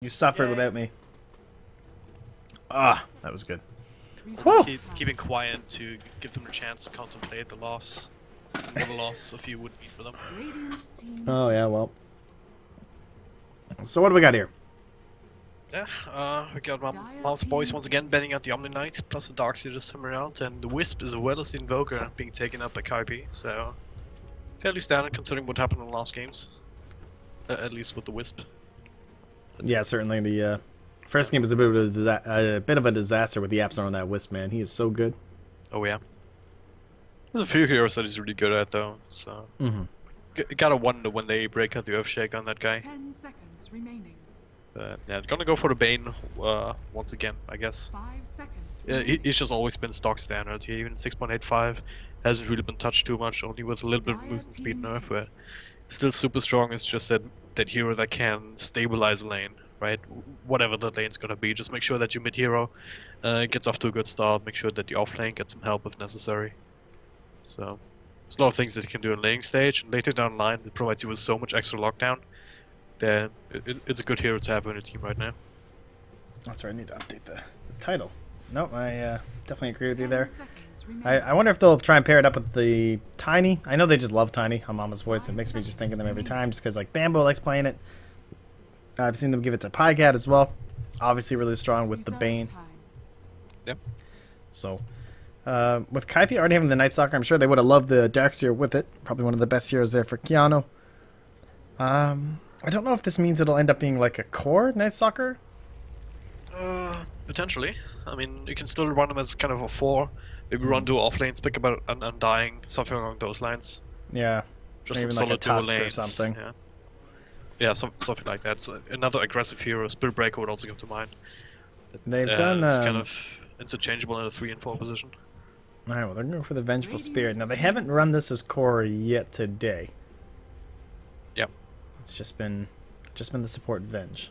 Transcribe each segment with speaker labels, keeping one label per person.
Speaker 1: You suffered without me. Ah, that was good.
Speaker 2: Keeping quiet to give them a chance to contemplate the loss. Or the loss if you would meet for them.
Speaker 1: Oh, yeah, well. So what do we got here?
Speaker 2: Yeah, we got Mom's Boys once again banning out the Omni Knight, plus the Darkseer this time around, and the Wisp as well as the Invoker being taken up by Kaipi, so fairly standard considering what happened in the last games. At least with the Wisp.
Speaker 1: Yeah, certainly the first game was a bit of a disaster with the Absor on that Wisp, man. He is so good.
Speaker 2: Oh yeah. There's a few heroes that he's really good at though, so... Gotta wonder when they break out the Earthshake on that guy.
Speaker 3: 10 seconds remaining.
Speaker 2: Yeah, gonna go for the Bane once again, I guess.
Speaker 3: 5 seconds
Speaker 2: Yeah,
Speaker 3: remaining.
Speaker 2: he's just always been stock standard. He even 6.85 hasn't really been touched too much, only with a little bit of movement speed nerf, where still super strong. It's just that hero that can stabilize a lane, right? Whatever the lane's gonna be, just make sure that your mid hero gets off to a good start. Make sure that the off lane gets some help if necessary. So there's a lot of things that you can do in laning stage, and later down the line it provides you with so much extra lockdown. Then it's a good hero to have in your team right now.
Speaker 1: That's right, I need to update the title. Nope, I definitely agree with you
Speaker 3: 10
Speaker 1: there.
Speaker 3: seconds remaining.
Speaker 1: I wonder if they'll try and pair it up with the Tiny. I know they just love Tiny on Mama's Voice. It makes me just think of them every time, just because like Bambo likes playing it. I've seen them give it to Pycat as well. Obviously really strong with the
Speaker 3: Reserve
Speaker 1: Bane.
Speaker 3: time.
Speaker 2: Yep.
Speaker 1: So, with Kaipi already having the Night Stalker, I'm sure they would have loved the Darkseer with it. Probably one of the best heroes there for Keanu. I don't know if this means it'll end up being like a core Night Stalker.
Speaker 2: Potentially. I mean, you can still run them as kind of a 4. Maybe run dual off lanes, pick up an Undying, something along those lines.
Speaker 1: Yeah,
Speaker 2: Just
Speaker 1: maybe
Speaker 2: some
Speaker 1: like a
Speaker 2: solid dual
Speaker 1: Tusk or
Speaker 2: lanes.
Speaker 1: something.
Speaker 2: Yeah, something like that. So another aggressive hero, Spirit Breaker would also come to mind.
Speaker 1: They've done.
Speaker 2: It's kind of interchangeable in a 3 and 4 position.
Speaker 1: Alright, well, they're going for the Vengeful Spirit. Now, they haven't run this as core yet today.
Speaker 2: Yep.
Speaker 1: It's just been the support Venge.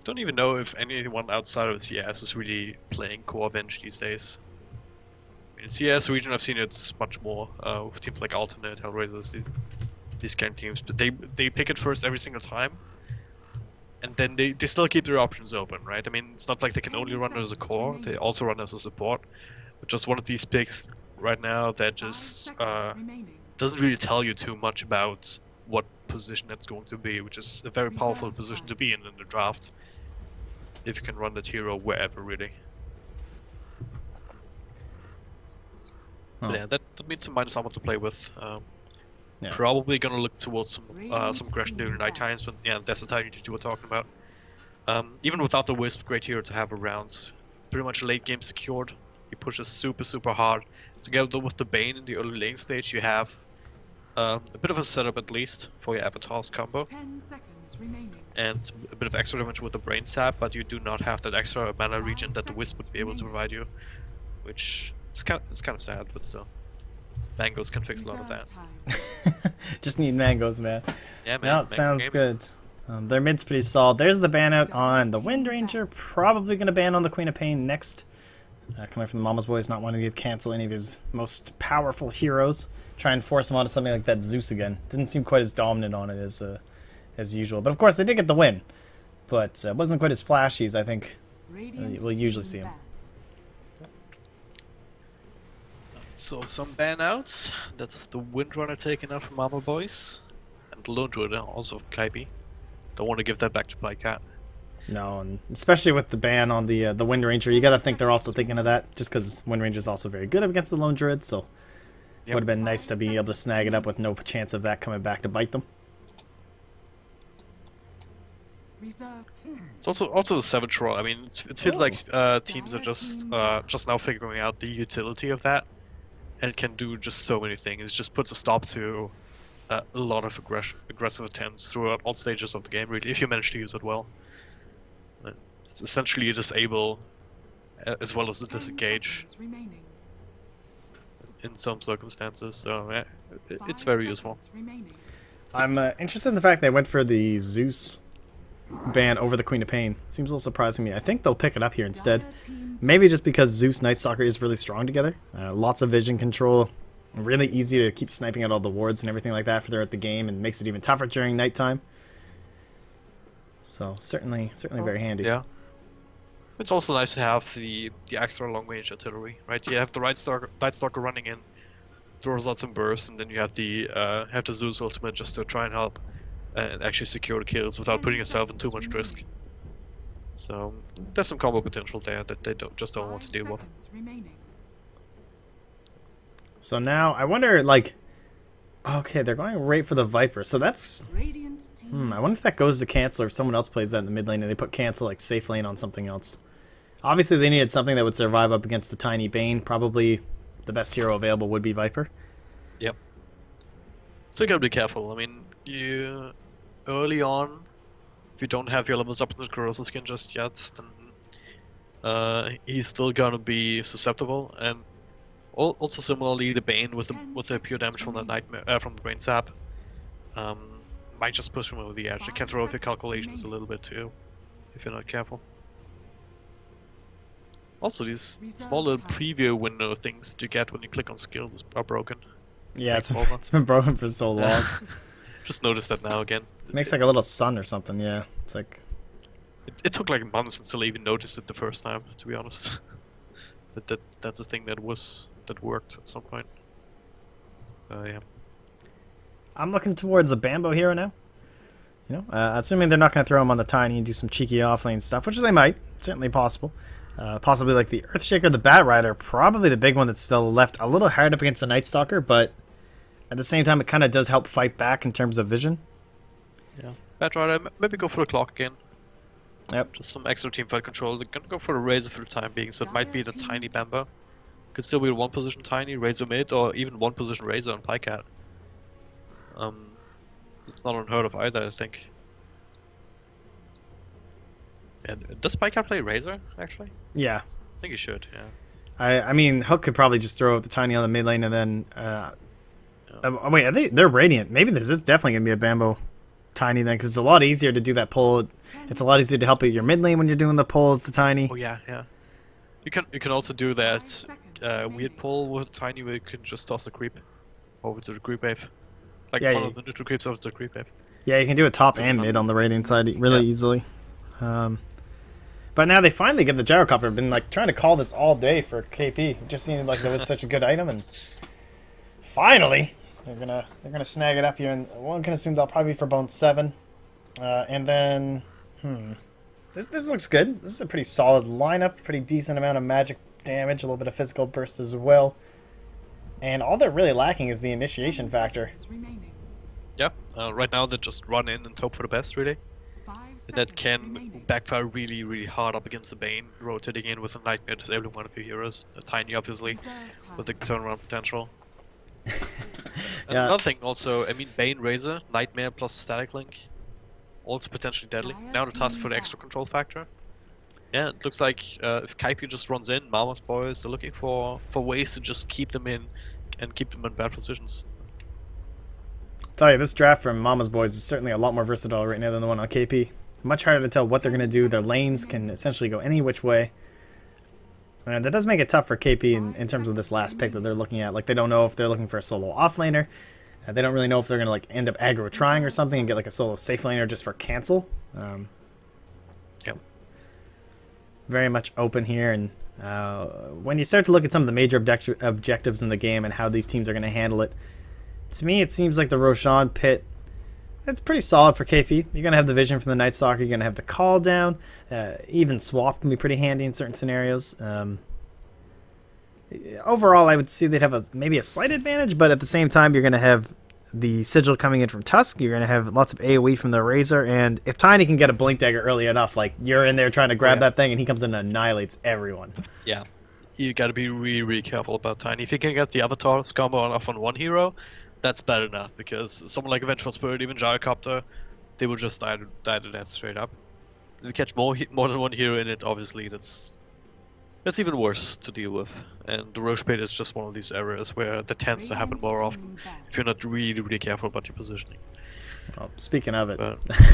Speaker 2: Don't even know if anyone outside of CS is really playing core Venge these days. In CS region, I've seen it's much more with teams like Alternate, Hellraisers, these kind of teams. But they pick it first every single time, and then they still keep their options open, right? I mean, it's not like they can only run it as a core; they also run as a support. But just one of these picks right now that
Speaker 3: 5
Speaker 2: just
Speaker 3: seconds remaining.
Speaker 2: doesn't really tell you too much about what position that's going to be, which is a very powerful
Speaker 3: Reserve
Speaker 2: position
Speaker 3: time.
Speaker 2: to be in the draft. If you can run that hero wherever, really.
Speaker 1: Oh.
Speaker 2: But yeah, that means some minus armor to play with.
Speaker 1: Yeah.
Speaker 2: Probably gonna look towards some aggression during night times, but yeah, that's the time you were talking about. Even without the Wisp, great hero to have around. Pretty much late game secured. He pushes super hard. Together with the Bane in the early lane stage, you have a bit of a setup at least for your Avatar's combo.
Speaker 3: 10 seconds remaining.
Speaker 2: And a bit of extra damage with the Brain Sap, but you do not have that extra mana regen that the Wisp would be able to provide you. Which it's kind of sad, but still. Mangoes can fix a lot of that.
Speaker 3: Reserve time.
Speaker 1: Just need mangoes, man.
Speaker 2: Yeah, man.
Speaker 1: No, it sounds good. Their mid's pretty solid. There's the ban out on the Wind Ranger. Probably going to ban on the Queen of Pain next. Coming from the Mama's Boys, not wanting to cancel any of his most powerful heroes. Try and force him onto something like that Zeus again. Didn't seem quite as dominant on it as usual. But of course, they did get the win. But it wasn't quite as flashy as I think
Speaker 3: Radiant
Speaker 1: we'll usually
Speaker 3: team
Speaker 1: see him.
Speaker 3: ban.
Speaker 2: So some ban outs. That's the Windrunner taken out from Mama Boys. And the Lone Druid also Kaipi. Don't want to give that back to Pycat.
Speaker 1: No, and especially with the ban on the Wind Ranger, you got to think they're also thinking of that. Just because Wind Ranger's also very good up against the Lone Druid, so it would have been nice to be able to snag it up with no chance of that coming back to bite them.
Speaker 3: Reserve.
Speaker 2: It's also the Savage Roar. I mean, it feels like teams are just now figuring out the utility of that, and can do just so many things. It just puts a stop to a lot of aggressive attempts throughout all stages of the game. Really, if you manage to use it well, it's essentially you disable as well as the
Speaker 3: 10
Speaker 2: disengage
Speaker 3: seconds remaining.
Speaker 2: in some circumstances. So yeah, it's
Speaker 3: 5
Speaker 2: very useful.
Speaker 3: seconds remaining.
Speaker 1: I'm interested in the fact they went for the Zeus ban over the Queen of Pain. Seems a little surprising to me. I think they'll pick it up here instead.
Speaker 3: Dire team
Speaker 1: Maybe just because Zeus Night Stalker is really strong together. Lots of vision control. Really easy to keep sniping out all the wards and everything like that for throughout the game, and makes it even tougher during nighttime. So certainly very handy.
Speaker 2: Yeah. It's also nice to have the extra long range artillery, right? You have the Night Stalker running in, throws out some bursts, and then you have the Zeus ultimate just to try and help and actually secure the kills without putting yourself in too much risk. So there's some combo potential there that they don't want to deal with.
Speaker 1: So now I wonder, like, okay, they're going right for the Viper. So that's, I wonder if that goes to cancel or if someone else plays that in the mid lane and they put cancel like safe lane on something else. Obviously they needed something that would survive up against the tiny Bane. Probably the best hero available would be Viper.
Speaker 2: Yep. Still gotta be careful. I mean, you early on, if you don't have your levels up in the corrosive skin just yet, then he's still gonna be susceptible. And also similarly, the Bane with the pure damage from the nightmare from the brain sap might just push him over the edge. You can throw off your calculations a little bit too, if you're not careful. Also, these small little preview window things that you get when you click on skills are broken.
Speaker 1: Yeah, it's been broken for so long.
Speaker 2: Just noticed that now again.
Speaker 1: It makes like a little sun or something, yeah. It's like...
Speaker 2: It took like months until I even noticed it the first time, to be honest. That's a thing that worked at some point. Yeah.
Speaker 1: I'm looking towards a Bambo hero now. You know, assuming they're not going to throw him on the tiny and do some cheeky offlane stuff, which they might. Certainly possible. Possibly like the Earthshaker, the Bat Rider, probably the big one that's still left a little hard up against the Night Stalker, but at the same time it kind of does help fight back in terms of vision.
Speaker 2: Yeah. Bat Rider, maybe go for the clock again.
Speaker 1: Yep.
Speaker 2: Just some extra teamfight control. They're gonna go for the Razor for the time being, so it might be the tiny Bambo. Could still be a one position tiny, Razor mid, or even one position Razor on Pycat. It's not unheard of either, I think. And does Pycat play Razor, actually?
Speaker 1: Yeah.
Speaker 2: I think he should, yeah.
Speaker 1: I mean, Hook could probably just throw the tiny on the mid lane and then... wait, they're Radiant. Maybe this is definitely going to be a Bambo tiny then, because it's a lot easier to do that pull. It's a lot easier to help out your mid lane when you're doing the pull as the tiny.
Speaker 2: Oh yeah, yeah. You can also do that weird pull with tiny where you can just toss the creep over to the creep wave. Like
Speaker 1: yeah,
Speaker 2: one of the neutral creeps over to the creep wave.
Speaker 1: Yeah, you can do it top and mid on the Radiant side really easily. But now they finally get the gyrocopter. Been like trying to call this all day for KP. It just seemed like that was such a good item, and finally they're gonna snag it up here. And one can assume they'll probably be for Bone 7, and then this looks good. This is a pretty solid lineup. Pretty decent amount of magic damage, a little bit of physical burst as well. And all they're really lacking is the initiation factor.
Speaker 2: Yeah, right now they just run in and hope for the best, really. And that can backfire really, really hard up against the Bane, rotating in with a Nightmare, disabling one of your heroes. A tiny, obviously, with the turnaround potential. Another thing also, I mean, Bane Razor, Nightmare plus Static Link, also potentially deadly. Now the task for the extra control factor. Yeah, it looks like if Kaipi just runs in, Mama's boys, they're looking for ways to just keep them in and keep them in bad positions.
Speaker 1: Tell you, this draft from Mama's boys is certainly a lot more versatile right now than the one on KP. Much harder to tell what they're going to do. Their lanes can essentially go any which way. And that does make it tough for KP in terms of this last pick that they're looking at. Like, they don't know if they're looking for a solo offlaner. They don't really know if they're going to like end up aggro trying or something and get like a solo safe laner just for cancel.
Speaker 2: Yep.
Speaker 1: Very much open here. And when you start to look at some of the major objectives in the game and how these teams are going to handle it, to me it seems like the Roshan pit, it's pretty solid for KP. You're going to have the vision from the Night Stalker. You're going to have the call down. Even swap can be pretty handy in certain scenarios. Overall, I would see they'd have maybe a slight advantage, but at the same time, you're going to have the Sigil coming in from Tusk. You're going to have lots of AoE from the Razor. And if Tiny can get a Blink Dagger early enough, like you're in there trying to grab that thing and he comes in and annihilates everyone.
Speaker 2: Yeah. You got to be really, really careful about Tiny. If you can get the Avatar combo off on one hero, that's bad enough, because someone like Vengeful Spirit, even Gyrocopter, they will just die to that straight up. If you catch more than one hero in it, obviously that's even worse to deal with. And the Roche Pit is just one of these areas where that tends to happen more often if you're not really, really careful about your positioning.
Speaker 1: Well, speaking of it,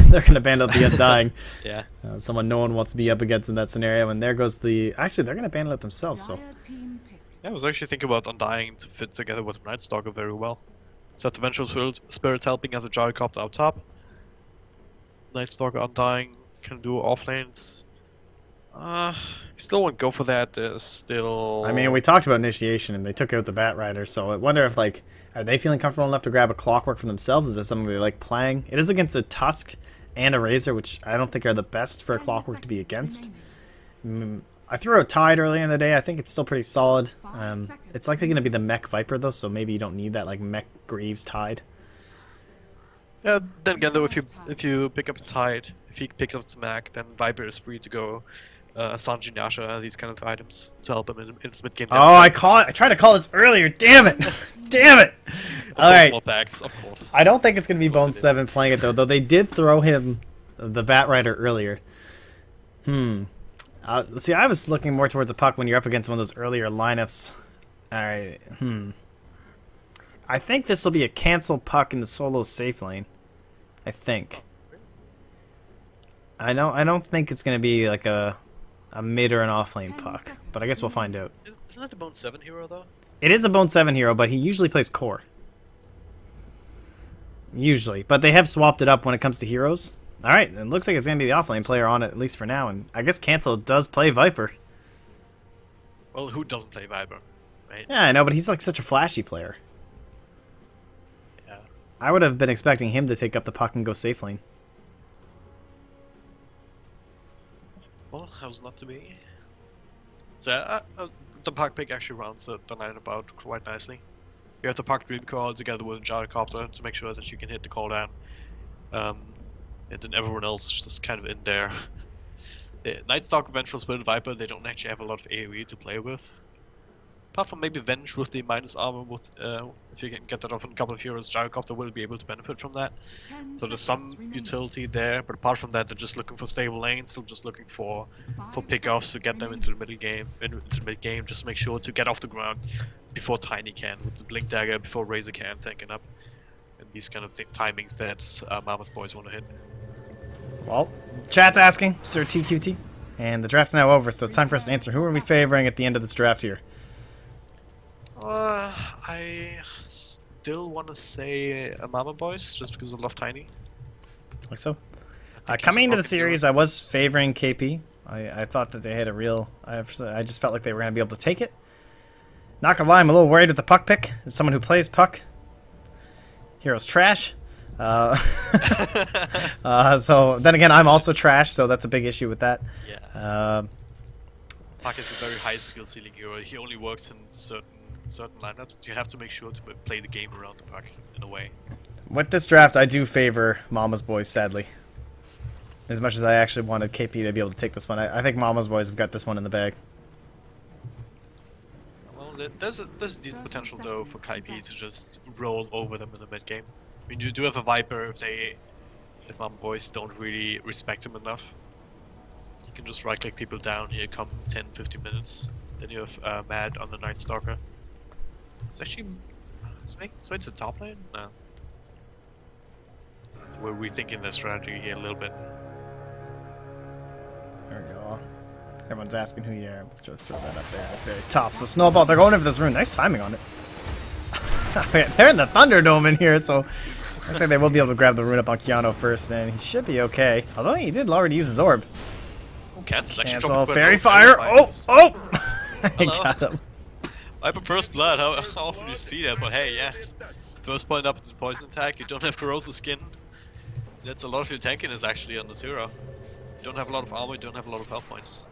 Speaker 1: they're going to ban out the Undying.
Speaker 2: Yeah.
Speaker 1: Someone no one wants to be up against in that scenario, and there goes the... Actually, they're going to ban it themselves, so...
Speaker 2: Yeah, I was actually thinking about Undying to fit together with Night Stalker very well. So the Vengeful Spirit helping as a Gyrocopter up top. Night Stalker Undying can do off lanes. Still won't go for that. There's still.
Speaker 1: I mean, we talked about initiation, and they took out the Bat Rider, so I wonder if, like, are they feeling comfortable enough to grab a Clockwork for themselves? Is that something they like playing? It is against a Tusk and a Razor, which I don't think are the best for a Clockwork to be against. I threw out Tide earlier in the day. I think it's still pretty solid. It's likely going to be the Mech Viper, though, so maybe you don't need that, like, Mech Greaves Tide.
Speaker 2: Yeah, then again, though, if you pick up a Tide, if he picks up the Mac, then Viper is free to go. Sanji Nasha, these kind of items to help him in his mid game.
Speaker 1: Oh, I tried to call this earlier. Damn it! Damn it! All right.
Speaker 2: More packs, of course.
Speaker 1: I don't think it's going to be Bone7 playing it, though they did throw him the Bat Rider earlier. See, I was looking more towards a puck when you're up against one of those earlier lineups. All right. I think this will be a cancel puck in the solo safe lane. I think. I don't think it's going to be like a mid or an off lane puck, but I guess we'll find out.
Speaker 2: Isn't that the Bone7 hero, though?
Speaker 1: It is a Bone7 hero, but he usually plays core. Usually. But they have swapped it up when it comes to heroes. Alright, it looks like it's going to be the offlane player on it, at least for now. And I guess Cancel does play Viper.
Speaker 2: Well, who doesn't play Viper, right?
Speaker 1: Yeah, I know, but he's like such a flashy player.
Speaker 2: Yeah.
Speaker 1: I would have been expecting him to take up the puck and go safe lane.
Speaker 2: Well, how's not to be? So, the puck pick actually rounds the lineup out quite nicely. You have the puck dream call together with a gyrocopter to make sure that you can hit the call down. And then everyone else just kind of in there. Nightstalker, Vengeful Spirit, Viper, they don't actually have a lot of AoE to play with. Apart from maybe Venge with the minus armor, with if you can get that off in a couple of heroes, Gyrocopter will be able to benefit from that. So there's some utility there, but apart from that, they're just looking for stable lanes, still just looking for pickoffs to get them into the mid game, just make sure to get off the ground before Tiny can, with the Blink Dagger, before Razor can, tanking up. And these kind of timings that Mama's boys want to hit.
Speaker 1: Well, chat's asking, Sir TQT, and the draft's now over, so it's time for us to answer. Who are we favoring at the end of this draft here?
Speaker 2: I still want to say Mama Boys, just because I love Tiny.
Speaker 1: Like so. Coming into the series, I was favoring Kaipi. I thought that they had a real... I just felt like they were going to be able to take it. Not gonna lie, I'm a little worried with the puck pick. As someone who plays puck, hero's trash. So then again, I'm also trash, so that's a big issue with that.
Speaker 2: Yeah. Puck is a very high skill ceiling hero. He only works in certain lineups. You have to make sure to play the game around the puck in a way.
Speaker 1: With this draft, I do favor Mama's Boys, sadly. As much as I actually wanted KP to be able to take this one, I think Mama's Boys have got this one in the bag.
Speaker 2: Well, there's a decent potential though for Kaipi to just roll over them in the mid game. I mean, you do have a Viper if Mama Boys don't really respect him enough. You can just right click people down here, come 10-15 minutes. Then you have Mad on the Night Stalker. It's actually making its way to the top lane? No. We're rethinking the strategy here a little bit.
Speaker 1: There we go. Everyone's asking who you are. Let's just throw that up there at the very top. So Snowball, they're going over this rune. Nice timing on it. They're in the Thunderdome in here, so looks like they will be able to grab the rune up on Keanu first, and he should be okay. Although he did already use his orb.
Speaker 2: Oh,
Speaker 1: Cancel. Fairy Fire. Oh! I got him.
Speaker 2: Viper First Blood, how often do you see that? But hey, yeah. First point up to the poison attack, you don't have corrosive skin. That's a lot of your tankiness actually on this hero. You don't have a lot of armor, you don't have a lot of health points.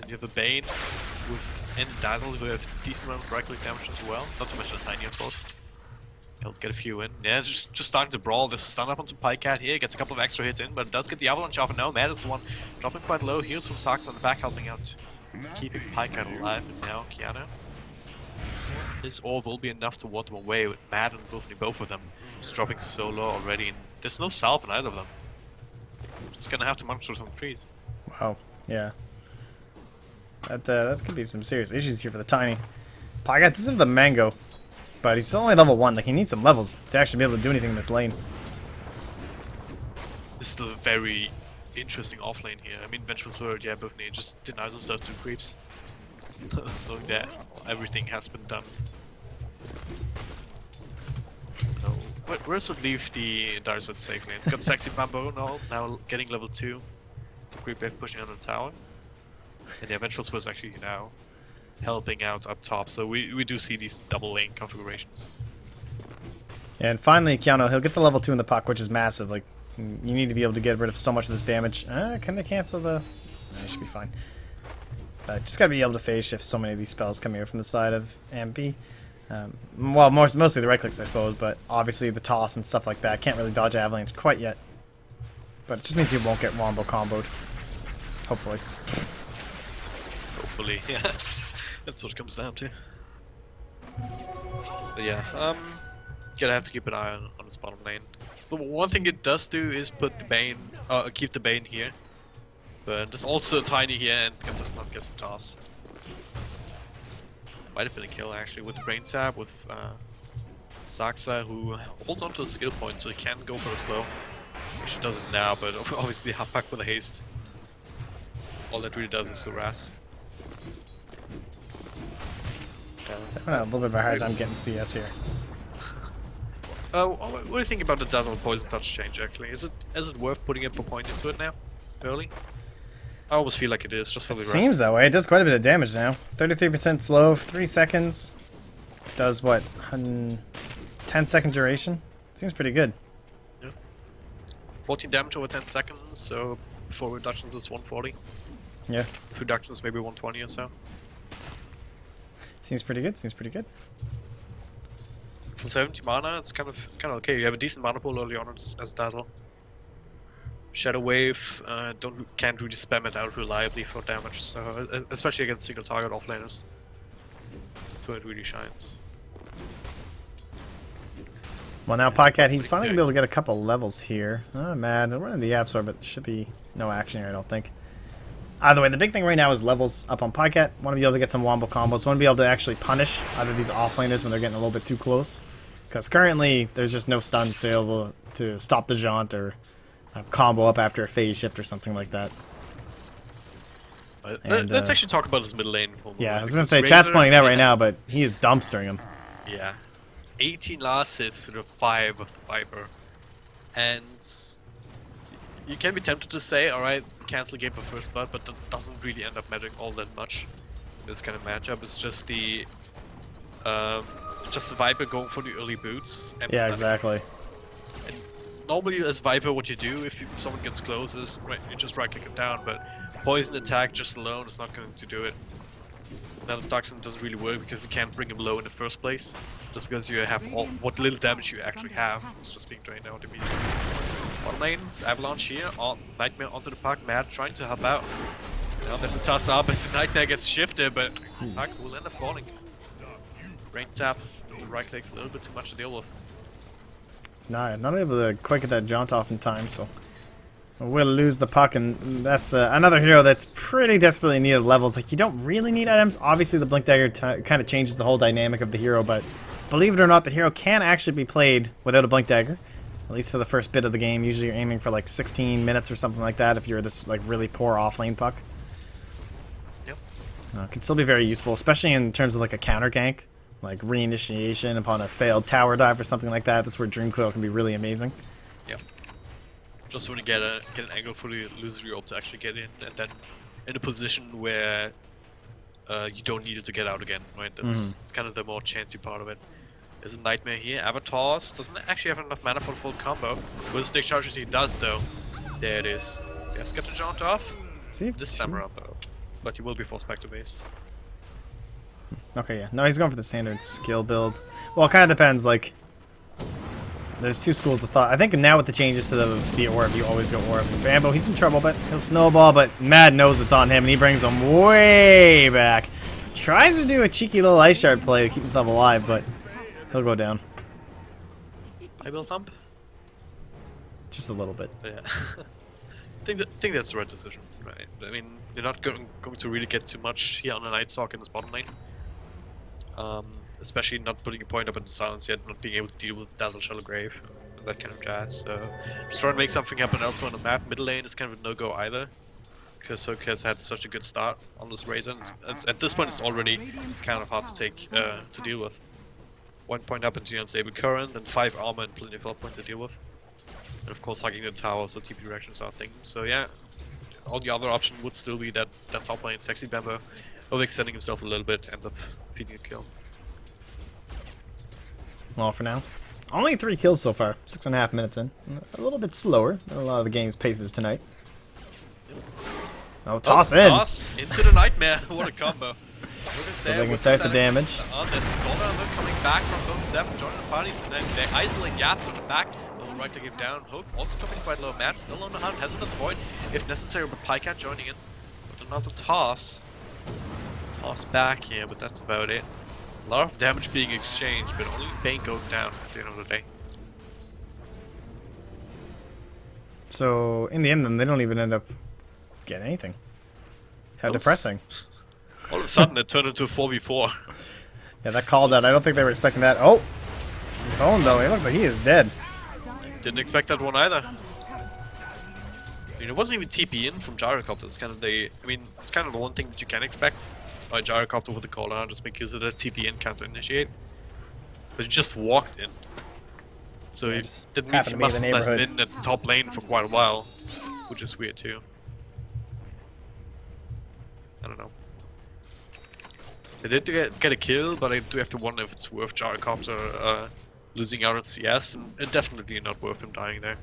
Speaker 2: Then you have a Bane with and Dazzle who have decent amount of right click damage as well. Not to mention a Tiny of course. He'll get a few in. Yeah, just starting to brawl. This stun up onto Pycat here, gets a couple of extra hits in, but it does get the avalanche off, and now Mad is the one dropping quite low. Heals from Sax on the back, helping out, keeping Pycat alive, and now Keanu. His orb will be enough to ward them away with Mad and both of them just dropping so low already, and there's no salve in either of them. Just gonna have to monitor some trees.
Speaker 1: Wow, yeah. That's gonna be some serious issues here for the Tiny. Pycat, this is the Mango. But he's only level 1, like he needs some levels to actually be able to do anything in this lane.
Speaker 2: This is a very interesting offlane here. I mean, Vengeful Spirit, yeah, Buffney just denies himself to creeps. Knowing that everything has been done. So, Where's it leave the Darset safe lane? Got Sexy Bamboo now getting level 2. The Creep Wave pushing on the tower. And the Vengeful was actually now helping out up top, so we do see these double lane configurations.
Speaker 1: Yeah, and finally, Keanu, he'll get the level 2 in the puck, which is massive. Like, you need to be able to get rid of so much of this damage. Can they cancel the... They should be fine. Just gotta be able to phase shift so many of these spells coming here from the side of MP. Well, mostly the right clicks, I suppose, but obviously the toss and stuff like that. Can't really dodge avalanche quite yet. But it just means you won't get wombo comboed. Hopefully.
Speaker 2: Hopefully, yeah. That's what it comes down to. But yeah, gonna have to keep an eye on this bottom lane. But one thing it does do is put the Bane, keep the Bane here. But there's also a Tiny here and it does not get the toss. Might have been a kill actually with the Brain Sap, with Saxa, who holds onto a skill point so he can go for the slow. She does it now, but obviously half pack with a haste. All that really does is harass.
Speaker 1: A little bit of a hard time getting CS here.
Speaker 2: What do you think about the Dazzle Poison Touch change actually? Is it worth putting a point into it now? Early? I always feel like it is, just for the rest.
Speaker 1: Seems that way. It does quite a bit of damage now. 33% slow, 3 seconds. Does what? 10-second duration? Seems pretty good.
Speaker 2: Yeah. 14 damage over 10 seconds, so before reductions is 140.
Speaker 1: Yeah.
Speaker 2: Reductions maybe 120 or so.
Speaker 1: Seems pretty good, seems pretty good.
Speaker 2: For 70 mana, it's kind of okay. You have a decent mana pool early on as Dazzle. Shadow Wave, can't really spam it out reliably for damage, so especially against single target offlaners. That's where it really shines.
Speaker 1: Well, now Podcat, he's finally gonna be able to get a couple levels here. Oh, mad. We're in the Absorb, but should be no action here, I don't think. Either way, the big thing right now is levels up on Podcat. Want to be able to get some wombo combos. Want to be able to actually punish either these offlaners when they're getting a little bit too close. Because currently, there's just no stuns to be able to stop the jaunt or combo up after a phase shift or something like that.
Speaker 2: Let's actually talk about his mid lane.
Speaker 1: Yeah, I was going to say, chat's pointing out right now, but he is dumpstering him.
Speaker 2: Yeah. 18 last hits to the 5 of the Viper. And you can be tempted to say, alright, cancel game for first blood, but that doesn't really end up mattering all that much in this kind of matchup. It's just the Viper going for the early boots. And
Speaker 1: yeah, exactly.
Speaker 2: And normally as Viper, what you do if someone gets close is you just right click him down, but poison attack just alone is not going to do it. Now the Toxin doesn't really work because you can't bring him low in the first place, just because you have what little damage you actually have. It's just being drained out immediately. Bottom lanes, Avalanche here, Nightmare onto the puck, Mad trying to help out. Now there's a toss up as the Nightmare gets shifted, but puck will end up falling. Brain Sap, the right click's a little bit too much to deal with.
Speaker 1: Nah, not able to quite get that jaunt off in time, so we'll lose the puck, and that's another hero that's pretty desperately in need of levels. Like, you don't really need items. Obviously, the Blink Dagger kind of changes the whole dynamic of the hero, but believe it or not, the hero can actually be played without a Blink Dagger, at least for the first bit of the game. Usually you're aiming for like 16 minutes or something like that if you're this like really poor off-lane puck.
Speaker 2: Yep.
Speaker 1: Can still be very useful, especially in terms of like a counter gank, like reinitiation upon a failed tower dive or something like that. That's where Dream Coil can be really amazing.
Speaker 2: Yep. Just want to get an angle for the illusory orb to actually get in, and then in a position where you don't need it to get out again, right? That's it's kind of the more chancy part of it. There's a Nightmare here. Avatars doesn't actually have enough mana for the full combo. With stick charges he does though. There it is. Let's get the jaunt off. This time around though. But he will be forced back to base.
Speaker 1: Okay, yeah. No, he's going for the standard skill build. Well, it kind of depends, like, there's two schools of thought. I think now with the changes to the orb, you always go orb. Bambo, he's in trouble, but he'll snowball, but Mad knows it's on him, and he brings him way back. Tries to do a cheeky little ice shard play to keep himself alive, but he'll go down.
Speaker 2: I will thump.
Speaker 1: Just a little bit.
Speaker 2: Yeah. I think that's the right decision, right? I mean, they're not going to really get too much here on the Night Stalk in his bottom lane. Especially not putting a point up in the silence yet, not being able to deal with Dazzle Shallow Grave, that kind of jazz. So just trying to make something happen elsewhere on the map. Middle lane is kind of a no-go either, because Hook has had such a good start on this Razor. At this point, it's already kind of hard to take to deal with. 1 point up into the unstable current, and 5 armor and plenty of health points to deal with. And of course, hugging the tower, so TP reactions are a thing. So yeah, all the other option would still be that top lane sexy Bambo, overextending himself a little bit, ends up feeding a kill.
Speaker 1: Well, for now. Only 3 kills so far, 6.5 minutes in. A little bit slower than a lot of the game's paces tonight. Oh, toss in!
Speaker 2: Toss into the nightmare, what a combo.
Speaker 1: So they can start the damage.
Speaker 2: This is Golden coming back from Bo3, joining the parties, and then they isolate Yaps on the back. Little right to give down. Hope also dropping quite low. Matt still on the hunt, has another point if necessary, but Pycat joining in with another toss. Toss back here, but that's about it. A lot of damage being exchanged, but only Bane going down at the end of the day.
Speaker 1: So, in the end, then they don't even end up getting anything. How depressing.
Speaker 2: All of a sudden, it turned into a 4v4.
Speaker 1: Yeah, that called out. I don't think they were expecting that. Oh! Bone, though. It looks like he is dead.
Speaker 2: Didn't expect that one either. I mean, it wasn't even TP in from Gyrocopter. It's kind of the... I mean, it's kind of the one thing that you can expect by Gyrocopter with the call out, just because of the TP in counter initiate. But he just walked in. So
Speaker 1: Yeah,
Speaker 2: that means he must have
Speaker 1: neighborhood.
Speaker 2: been at the top lane for quite a while. Which is weird too. I don't know. They did get a kill, but I do have to wonder if it's worth Gyrocopter losing out on CS, and definitely not worth him dying there.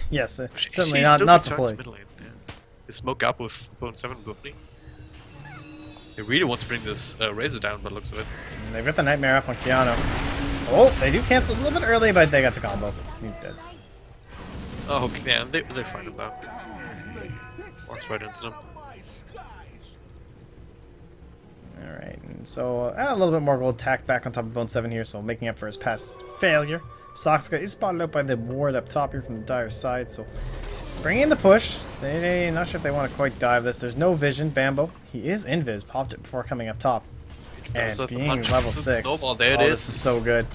Speaker 1: Yes,
Speaker 2: She
Speaker 1: certainly
Speaker 2: still
Speaker 1: not
Speaker 2: returns
Speaker 1: deployed.
Speaker 2: mid lane, yeah. They smoke up with Bo3 and Bo3. They really want to bring this Razor down by the looks of it.
Speaker 1: And they've got the Nightmare up on Keanu. Oh, they do cancel a little bit early, but they got the combo. He's dead.
Speaker 2: Oh, okay, yeah, they find him down. Walks right into them.
Speaker 1: Alright, and so a little bit more gold tacked back on top of Bo3 here, so making up for his past failure. Soxka is spotted out by the ward up top here from the Dire side, so bringing in the push. They not sure if they want to quite dive this. There's no vision. Bambo, he is invis, popped it before coming up top. And being level 6,
Speaker 2: Snowball, there it
Speaker 1: this is so good.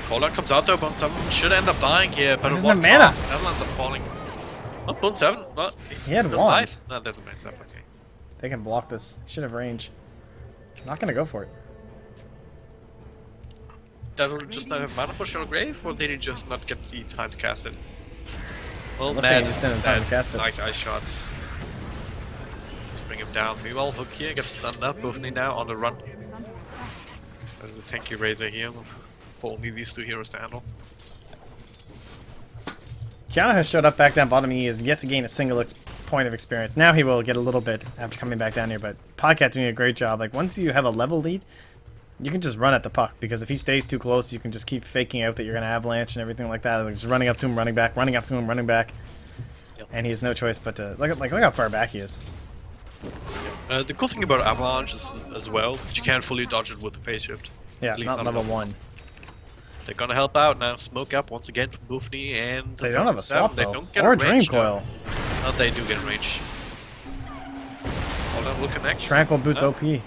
Speaker 2: Cooldown comes out though, Bo3 should end up dying here, but it
Speaker 1: doesn't
Speaker 2: won't
Speaker 1: have mana.
Speaker 2: last. Avalanche up falling. Oh, Bo3, no,
Speaker 1: He had
Speaker 2: still
Speaker 1: wand.
Speaker 2: alive? No, there's a main step, okay.
Speaker 1: They can block this. Should have range. Not gonna go for it.
Speaker 2: Doesn't just not have mana for Shadow Grave, or did he just not get the time to cast it? Well,
Speaker 1: Looks like he
Speaker 2: Mad
Speaker 1: just didn't have time to cast it.
Speaker 2: nice ice shots. Let's bring him down. Meanwhile, Hook here gets stunned up, Bo3 now on the run. There's a tanky Razor here, for only these 2 heroes to handle.
Speaker 1: Keanu has showed up back down bottom. He is yet to gain a single point of experience. Now he will get a little bit after coming back down here, but Podcat doing a great job. Like, once you have a level lead, you can just run at the puck, because if he stays too close, you can just keep faking out that you're going to avalanche and everything like that. Like, just running up to him, running back, running up to him, running back.
Speaker 2: Yep.
Speaker 1: And he has no choice but to... Look how far back he is.
Speaker 2: The cool thing about Avalanche is, as well, that you can't fully dodge it with the phase shift.
Speaker 1: Yeah,
Speaker 2: At least
Speaker 1: not
Speaker 2: not
Speaker 1: level
Speaker 2: enough.
Speaker 1: 1.
Speaker 2: They're gonna help out now. Smoke up once again from Bo3 and
Speaker 1: They don't have a swap,
Speaker 2: They
Speaker 1: though.
Speaker 2: don't get
Speaker 1: Or
Speaker 2: a
Speaker 1: a Dream
Speaker 2: range,
Speaker 1: Coil.
Speaker 2: No, they do get a range. Hold on, we'll connect.
Speaker 1: Tranquil Boots
Speaker 2: No.
Speaker 1: OP.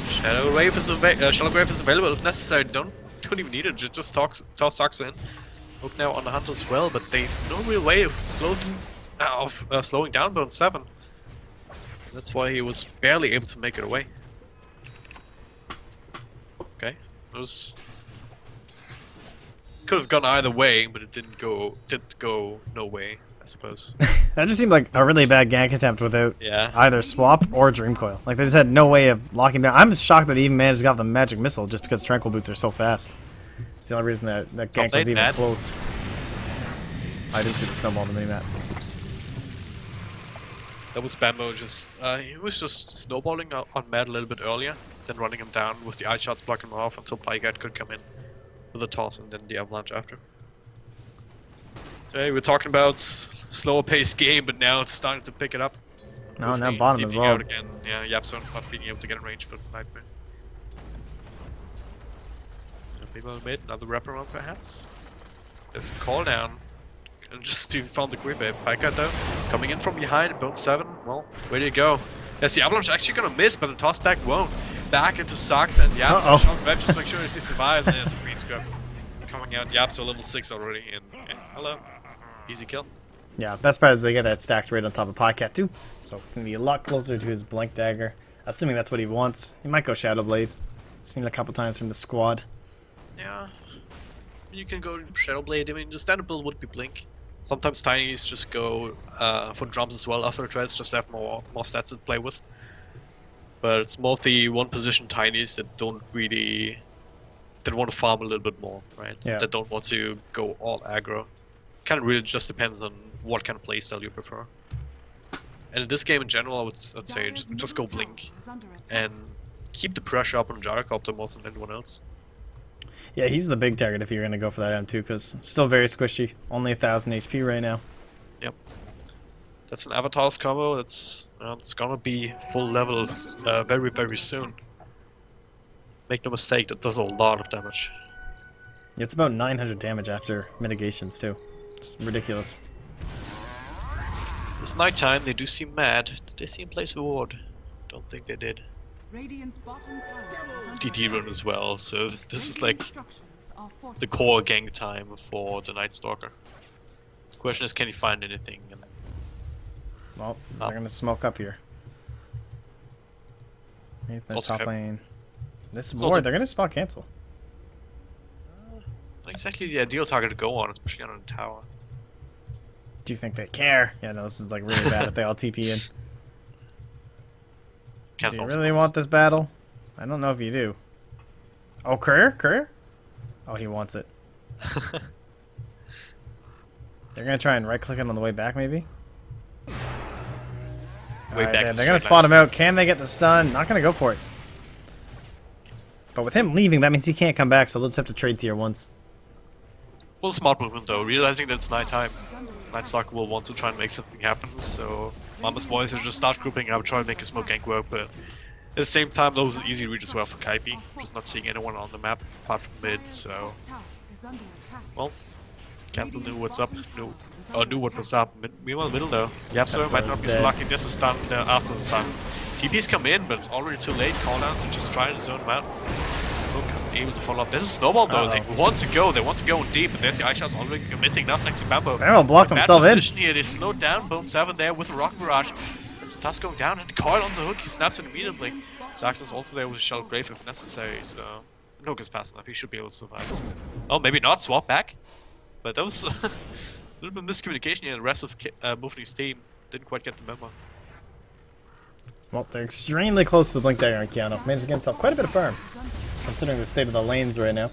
Speaker 2: Shadow Grave is available if necessary. Don't even need it. Just toss Sox in. Hook now on the hunt as well, but they no real way of slowing down Bo3. That's why he was barely able to make it away. Okay, it was could have gone either way, but it didn't go no way, I suppose.
Speaker 1: That just seemed like a really bad gank attempt without
Speaker 2: Yeah.
Speaker 1: either swap or Dream Coil. Like, they just had no way of locking down. I'm shocked that he even managed to get off the magic missile just because Tranquil Boots are so fast. It's the only reason that gank was
Speaker 2: played,
Speaker 1: even
Speaker 2: Matt.
Speaker 1: close. I didn't see the snowball in the mini-map. Oops.
Speaker 2: That was Bambo just he was just snowballing on Matt a little bit earlier, then running him down with the ice shots, blocking him off until Pycat could come in with a toss and then the avalanche after. So hey, we're talking about slower paced game, but now it's starting to pick it up.
Speaker 1: No,
Speaker 2: Bo3
Speaker 1: now bottom as
Speaker 2: deeping
Speaker 1: well.
Speaker 2: Out again. Yeah, Yapson not being able to get in range for the nightmare. Maybe on mid, another wraparound perhaps. There's a call down. And just even found the creep. Pycat though, coming in from behind, Bo3. Well, where do you go? Yes, the avalanche actually gonna miss, but the toss back won't. Back into Sox and Yapso. Shock web, just make sure he survives. And there's a green scrub coming out. Yapso level 6 already. And hello, easy kill.
Speaker 1: Yeah, best part is they get that stacked right on top of Podcat too. So it's gonna be a lot closer to his Blink Dagger. Assuming that's what he wants. He might go Shadow Blade. Seen it a couple times from the squad.
Speaker 2: Yeah. You can go Shadow Blade. I mean, the standard build would be Blink. Sometimes Tinies just go for drums as well after the treads, just to have more stats to play with. But it's more the one position Tinies that don't really... that want to farm a little bit more, right?
Speaker 1: Yeah.
Speaker 2: That don't want to go all aggro. Kind of really just depends on what kind of playstyle you prefer. And in this game in general, I'd say just go Blink. And keep the pressure up on Gyrocopter more than anyone else.
Speaker 1: Yeah, he's the big target if you're going to go for that M2, because still very squishy. Only 1,000 HP right now.
Speaker 2: Yep. That's an Avatar's combo. That's it's gonna be full level very, very soon. Make no mistake, that does a lot of damage.
Speaker 1: It's about 900 damage after mitigations, too. It's ridiculous.
Speaker 2: It's nighttime, they do seem mad. Did they see him place a ward? Don't think they did.
Speaker 3: Radiant's bottom tower is under
Speaker 2: DD run
Speaker 3: attack.
Speaker 2: as well, so this is like
Speaker 3: Structures are
Speaker 2: the
Speaker 3: fortified.
Speaker 2: core gang time for the Night Stalker. The question is, can he find anything? And
Speaker 1: Well, they're going to smoke up here. Maybe
Speaker 2: It's
Speaker 1: they're
Speaker 2: also
Speaker 1: top lane. This
Speaker 2: it's
Speaker 1: ward,
Speaker 2: also-
Speaker 1: they're going to spot cancel.
Speaker 2: not exactly the ideal target to go on, especially on a tower.
Speaker 1: Do you think they care? Yeah, no, this is like really bad if they all TP in. Do
Speaker 2: Cancel
Speaker 1: you really want this battle? I don't know if you do. Oh, Courier? Courier? Oh, he wants it. They're going to try and right-click him on the way back, maybe? Alright,
Speaker 2: back
Speaker 1: they're
Speaker 2: is
Speaker 1: going to
Speaker 2: straight
Speaker 1: spot him out. Can they get the stun? Not going to go for it. But with him leaving, that means he can't come back, so they'll just have to trade tier 1s.
Speaker 2: Well, smart movement though, realizing that it's nighttime. Night Stalker will want to try and make something happen, so Mama's boys will just start grouping up, try and make a smoke gank work, but at the same time, those are easy read as well for Kaipi. Just not seeing anyone on the map apart from mid, so
Speaker 3: Tower is under attack.
Speaker 2: well, Cancel knew what's up, knew what was up. Meanwhile, middle though, Yapso might not be so
Speaker 1: dead.
Speaker 2: lucky. This is stunned after the silence. TP's come in, but it's already too late. Call down to just try and zone him out. Hook able to follow up. There's a snowball though. They want to go. They want to go in deep, but there's the eye shots already missing. Now Sexy Bambo.
Speaker 1: Bambo blocked
Speaker 2: Bad
Speaker 1: himself in.
Speaker 2: position here. They slowed down Bo3 there with a rock barrage. It's the task going down and Coil on the hook. He snaps it immediately. Saxon's also there with a Shell Grave if necessary. So the hook is fast enough. He should be able to survive. Oh, maybe not. Swap back. But that was a little bit of miscommunication here. The rest of Bo3's team didn't quite get the memo.
Speaker 1: Well, they're extremely close to the Blink Dagger on Keanu. Managed to get himself quite a bit of farm, considering the state of the lanes right now.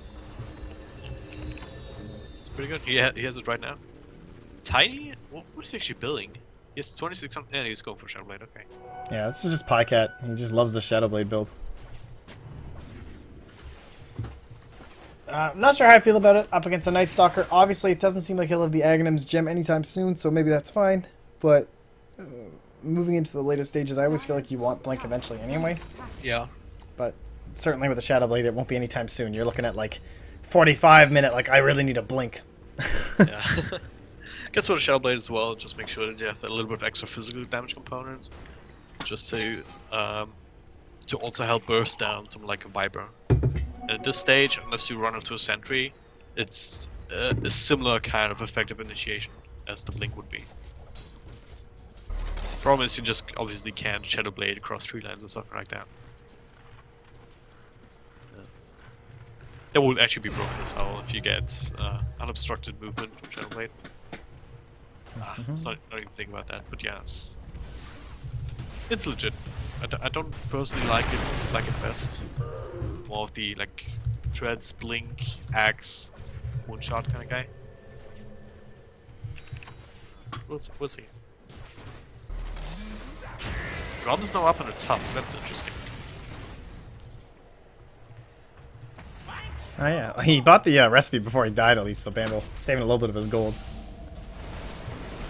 Speaker 2: It's pretty good. He has it right now. Tiny? What is he actually building? He has 2600. Yeah, he's going for Shadowblade. Okay.
Speaker 1: Yeah, this is just Pycat. He just loves the Shadowblade build. I'm not sure how I feel about it up against a Night Stalker. Obviously, it doesn't seem like he'll have the Aghanim's gem anytime soon, so maybe that's fine. But moving into the later stages, I always feel like you want Blink eventually anyway.
Speaker 2: Yeah.
Speaker 1: But certainly with a Shadowblade, it won't be anytime soon. You're looking at like 45-minute, like, I really need a Blink.
Speaker 2: Yeah. Gets for the Shadowblade as well. Just make sure that you have that little bit of extra physical damage components, just to also help burst down something like a Vibra. And at this stage, unless you run into a sentry, it's a similar kind of effective initiation as the Blink would be. Problem is you just obviously can't Shadowblade across tree lines and stuff like that. That will actually be broken as hell if you get unobstructed movement from Shadowblade. Let's not even think about that, but yeah, it's legit. I don't personally like it best. More of the like treads, blink, axe, one shot kind of guy. We'll see. Drum is now up on the top, so that's interesting.
Speaker 1: Oh yeah, he bought the recipe before he died at least, so Bambo saving a little bit of his gold.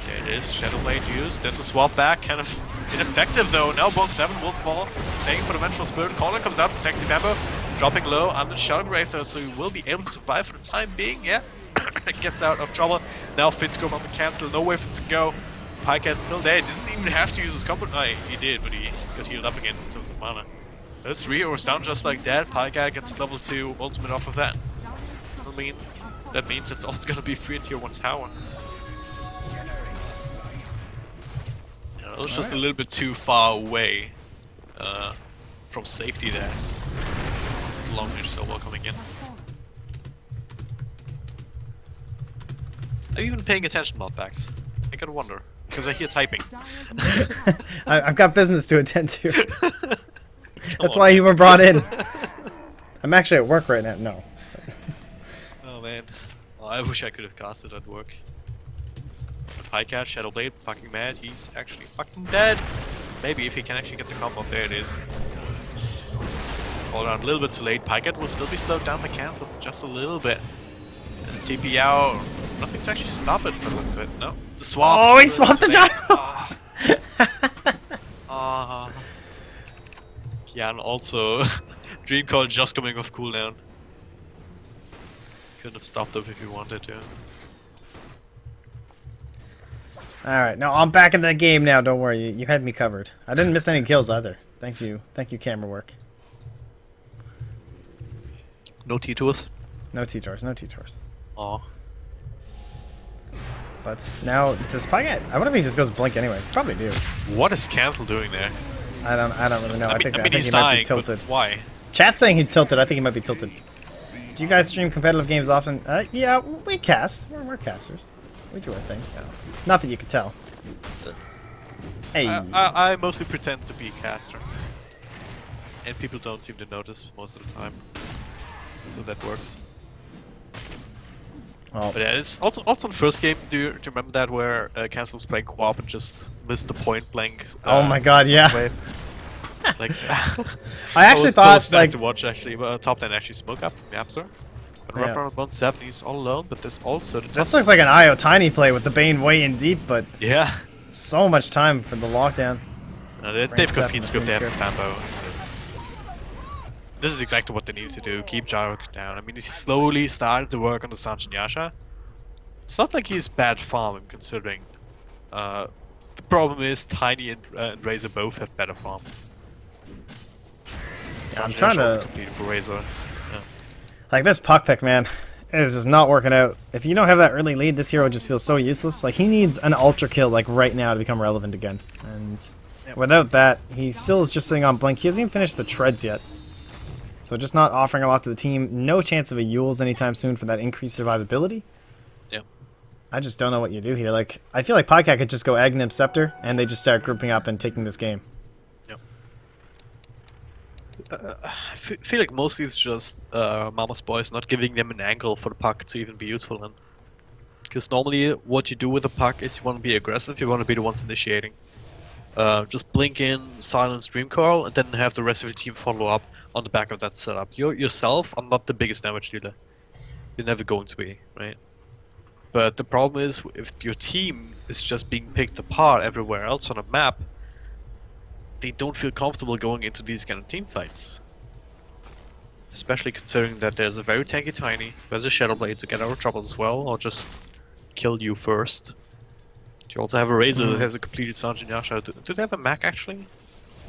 Speaker 2: There it is, Shadowblade used. There's a swap back, kind of ineffective though. Now Bo3 will fall. Staying for the Vengeful Spirit. Caller comes out, the Sexy Bambo dropping low under Shadow Grave though, so he will be able to survive for the time being. Yeah, gets out of trouble. Now Fitz go on the cancel, no way for him to go. Pycat's still there. He doesn't even have to use his combo. He did, but he got healed up again in terms of mana. That's 3 hours down just like that. Pycat gets level 2 ultimate off of that. I mean, that means it's also gonna be free tier 1 tower. It was just a little bit too far away from safety there. long range snowball coming in. Are you even paying attention, modpacks? I gotta wonder. Because I hear typing.
Speaker 3: Dire's middle tower
Speaker 1: I've got business to attend to. That's
Speaker 2: on,
Speaker 1: why
Speaker 2: man.
Speaker 1: you were brought in. I'm actually at work right now. No.
Speaker 2: Oh man. Oh, I wish I could have casted at work. But Highcat, Shadowblade, fucking mad. He's actually fucking dead. Maybe if he can actually get the combo. There it is. Hold on, a little bit too late. Pycat will still be slowed down by cancel just a little bit. And TP out. Nothing to actually stop it, but it looks of it. No. The swap.
Speaker 1: Oh, he swapped the gyro!
Speaker 2: Yeah, and also Dream Call just coming off cooldown. Couldn't have stopped up if you wanted to.
Speaker 1: Alright, no, I'm back in the game now, don't worry. You had me covered. I didn't miss any kills either. Thank you. Thank you, camera work.
Speaker 2: No T-Tours?
Speaker 1: No T-Tors, no T-Tors.
Speaker 2: Aw.
Speaker 1: But now, does Pycat... I wonder if he just goes blink anyway. Probably do.
Speaker 2: What is Cancel doing there?
Speaker 1: I don't really know. I think
Speaker 2: he's
Speaker 1: he might be
Speaker 2: dying, but
Speaker 1: tilted.
Speaker 2: why?
Speaker 1: Chat's saying he's tilted. I think he might be tilted. Do you guys stream competitive games often? Yeah, we cast. We're casters. We do our thing. Not that you can tell. Hey.
Speaker 2: I mostly pretend to be a caster. And people don't seem to notice most of the time. So that works.
Speaker 1: Oh.
Speaker 2: But yeah, it's also in the first game, do you remember that where Cancel was playing co-op and just missed the point blank?
Speaker 1: Oh my god, yeah.
Speaker 2: Wave? It's like,
Speaker 1: I actually
Speaker 2: was
Speaker 1: thought,
Speaker 2: so sad
Speaker 1: like...
Speaker 2: to watch actually, but top lane actually smoke up from the Yapster. But
Speaker 1: Yeah.
Speaker 2: right around 170, he's all alone, but there's also the
Speaker 1: This
Speaker 2: top
Speaker 1: looks like an IO Tiny play with the Bane way in deep, but
Speaker 2: yeah.
Speaker 1: so much time for the lockdown.
Speaker 2: They've got feed script, they have
Speaker 1: Script.
Speaker 2: Bambo, so this is exactly what they need to do, keep Gyro down. I mean, he's slowly starting to work on the Sanjin Yasha. It's not like he's bad farming, considering. The problem is Tiny and Razor both have better farm.
Speaker 1: Yeah, I'm
Speaker 2: Sanjin
Speaker 1: trying
Speaker 2: Yasha
Speaker 1: to...
Speaker 2: compete for Razor. Yeah.
Speaker 1: Like, this puck pick, man, is just not working out. If you don't have that early lead, this hero just feels so useless. Like, he needs an ultra kill, like, right now to become relevant again. And without that, he still is just sitting on blink. He hasn't even finished the treads yet. So just not offering a lot to the team. No chance of a Yules anytime soon for that increased survivability.
Speaker 2: Yeah.
Speaker 1: I just don't know what you do here. Like, I feel like Pycat could just go Aghanim Scepter, and they just start grouping up and taking this game.
Speaker 2: I feel like mostly it's just Mama's Boys not giving them an angle for the puck to even be useful in. Because normally what you do with the puck is you want to be aggressive, you want to be the ones initiating. Just blink in, silence Dream Call, and then have the rest of your team follow up on the back of that setup. You yourself are not the biggest damage dealer. You're never going to be, right? But the problem is, if your team is just being picked apart everywhere else on a map, they don't feel comfortable going into these kind of team fights. Especially considering that there's a very tanky Tiny, there's a Shadowblade to get out of trouble as well, or just kill you first. You also have a Razor that has a completed Sanjin Yasha. Do they have a Mac actually?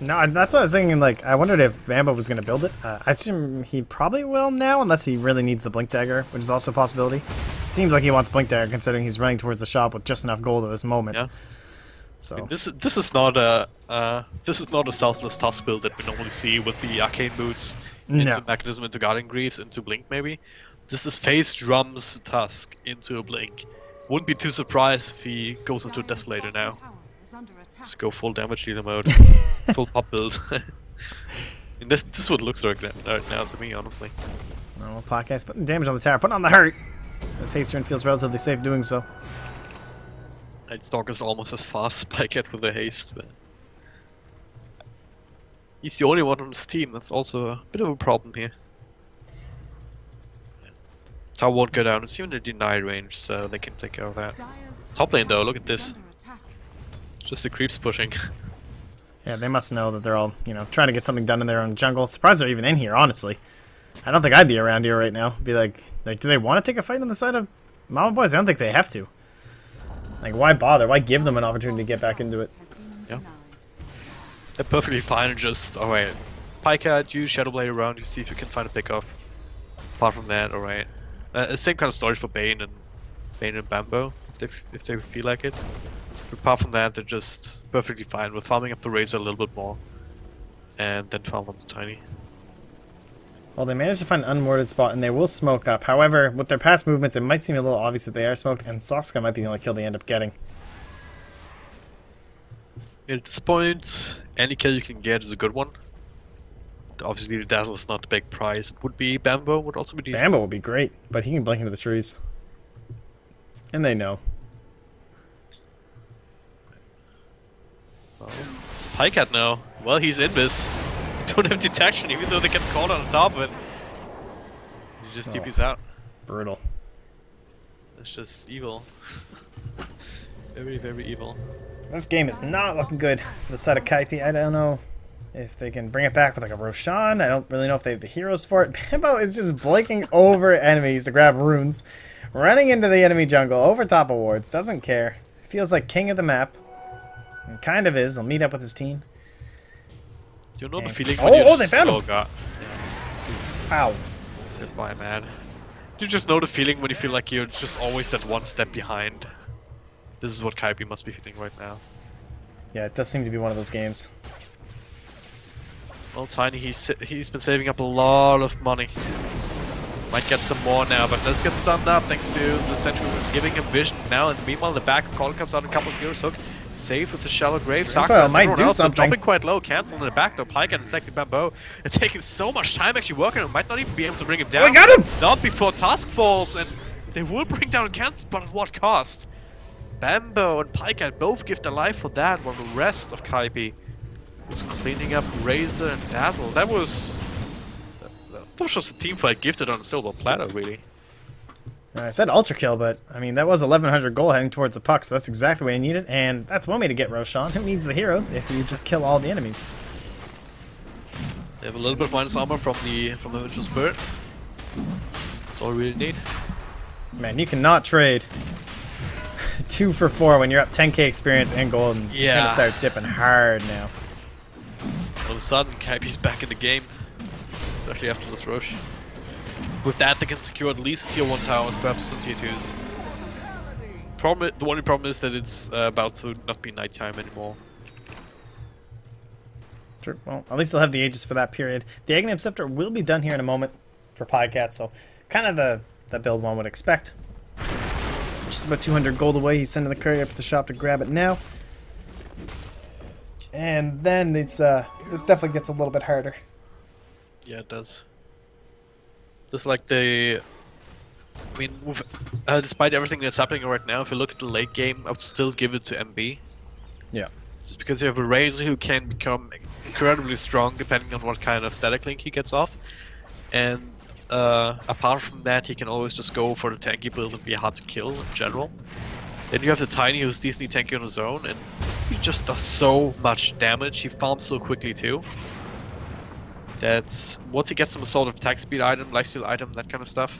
Speaker 1: No, that's what I was thinking. Like, I wondered if Bambo was going to build it. I assume he probably will now, unless he really needs the Blink Dagger, which is also a possibility. Seems like he wants Blink Dagger, considering he's running towards the shop with just enough gold at this moment.
Speaker 2: Yeah.
Speaker 1: So
Speaker 2: I mean, this is not a selfless Tusk build that we normally see with the arcane boots into
Speaker 1: No.
Speaker 2: Mechanism, into Guardian Greaves, into Blink maybe. This is Phase Drums Tusk into a Blink. Wouldn't be too surprised if he goes into a Desolator now. Just go full damage dealer mode, full pop build. And this is what it looks like right now to me, honestly.
Speaker 1: well, Podcast putting damage on the tower, putting on the hurt. This Hasterin feels relatively safe doing so.
Speaker 2: Nightstalk is almost as fast as Pycat with the haste, but he's the only one on this team. That's also a bit of a problem here. Tower won't go down. It's even a denied range, so they can take care of that. Top lane though, look at this. Just the creeps pushing.
Speaker 1: Yeah, they must know that they're all, trying to get something done in their own jungle. Surprised they're even in here, honestly. I don't think I'd be around here right now. Be like, do they want to take a fight on the side of Mama Boys? I don't think they have to. Like, why bother? Why give them an opportunity to get back into it?
Speaker 2: Yeah. They're perfectly fine and just, alright. Pycat, use Shadowblade around, you see if you can find a pickoff. Apart from that, alright. Same kind of story for Bane and Bambo, if they feel like it. But apart from that, they're just perfectly fine with farming up the Razor a little bit more. And then farm on the Tiny.
Speaker 1: Well, they managed to find an unwarded spot, and they will smoke up. However, with their past movements, it might seem a little obvious that they are smoked, and Soxka might be the only kill they end up getting.
Speaker 2: At this point, any kill you can get is a good one. Obviously, the Dazzle is not the big prize. It would be Bambo, would also be decent.
Speaker 1: Bambo would be great, but he can blink into the trees. And they know.
Speaker 2: Oh, it's Pycat now. Well, he's in this. Don't have detection, even though they get caught on top of it. He just TP's out.
Speaker 1: Brutal.
Speaker 2: It's just evil. Very, very evil.
Speaker 1: This game is not looking good for the side of Kaipi. I don't know if they can bring it back with like a Roshan. I don't really know if they have the heroes for it. Bambo is just blinking over enemies to grab runes. Running into the enemy jungle over top of wards. Doesn't care. Feels like king of the map. And kind of is. He'll meet up with his team.
Speaker 2: Do you know
Speaker 1: and...
Speaker 2: the feeling when you
Speaker 1: they
Speaker 2: just...
Speaker 1: found him!
Speaker 2: Oh god.
Speaker 1: Ow.
Speaker 2: Goodbye, man. You just know the feeling when you feel like you're just always that one step behind. This is what Kaipi must be feeling right now.
Speaker 1: Yeah, it does seem to be one of those games.
Speaker 2: Well, Tiny, he's been saving up a lot of money. Might get some more now, but let's get stunned up thanks to the Sentry giving him vision now. And meanwhile, in the back, Colin comes out a couple of heroes. Hook safe with the shallow grave. Saxa
Speaker 1: might do something.
Speaker 2: Dropping quite low, cancel in the back though. Pycat and Sexy Bambo are taking so much time actually working on him. Might not even be able to bring him down.
Speaker 1: Oh, I got him!
Speaker 2: Not before Task falls, and they will bring down cancel, but at what cost? Bambo and Pycat both give their life for that, while the rest of Kaipi was cleaning up Razor and Dazzle. That was just a team fight gifted on a silver platter, really.
Speaker 1: I said ultra kill, but I mean that was 1100 gold heading towards the puck, so that's exactly what he needed, and that's one way to get Roshan. Who needs the heroes if you just kill all the enemies?
Speaker 2: They have a little bit minus armor from the Vengeful Spirit. That's all we really need.
Speaker 1: Man, you cannot trade 2 for 4 when you're up 10k experience and gold, and you tend to start dipping hard now.
Speaker 2: All of a sudden, Kaipi's back in the game, especially after this rush. With that, they can secure at least tier 1 towers, perhaps some tier 2s. The only problem is that it's about to not be nighttime anymore.
Speaker 1: True. Well, at least they'll have the Aegis for that period. The Aghanim Scepter will be done here in a moment for Pycat, so kind of the build one would expect. Just about 200 gold away. He's sending the courier up to the shop to grab it now. And then this definitely gets a little bit harder.
Speaker 2: Yeah, it does. Just like I mean, despite everything that's happening right now, if you look at the late game, I would still give it to MB.
Speaker 1: Yeah.
Speaker 2: Just because you have a Razor who can become incredibly strong depending on what kind of static link he gets off. And apart from that, he can always just go for the tanky build and be hard to kill in general. Then you have the Tiny who's decently tanky on his own, and he just does so much damage. He farms so quickly too. That once he gets some sort of attack speed item, lifesteal item, that kind of stuff,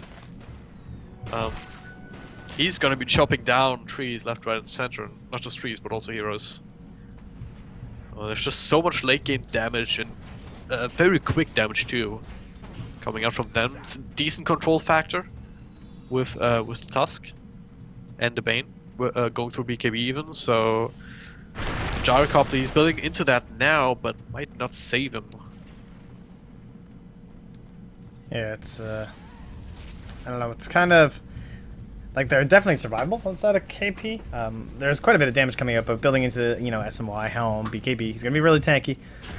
Speaker 2: he's gonna be chopping down trees left, right, and center. Not just trees, but also heroes. So there's just so much late game damage and very quick damage too, coming out from them. It's a decent control factor with the Tusk and the Bane going through BKB even. So Gyrocopter, he's building into that now, but might not save him.
Speaker 1: Yeah, it's I don't know, it's kind of like they're definitely survivable outside of KP. There's quite a bit of damage coming up, but building into the, SMY, Helm, BKB, he's gonna be really tanky.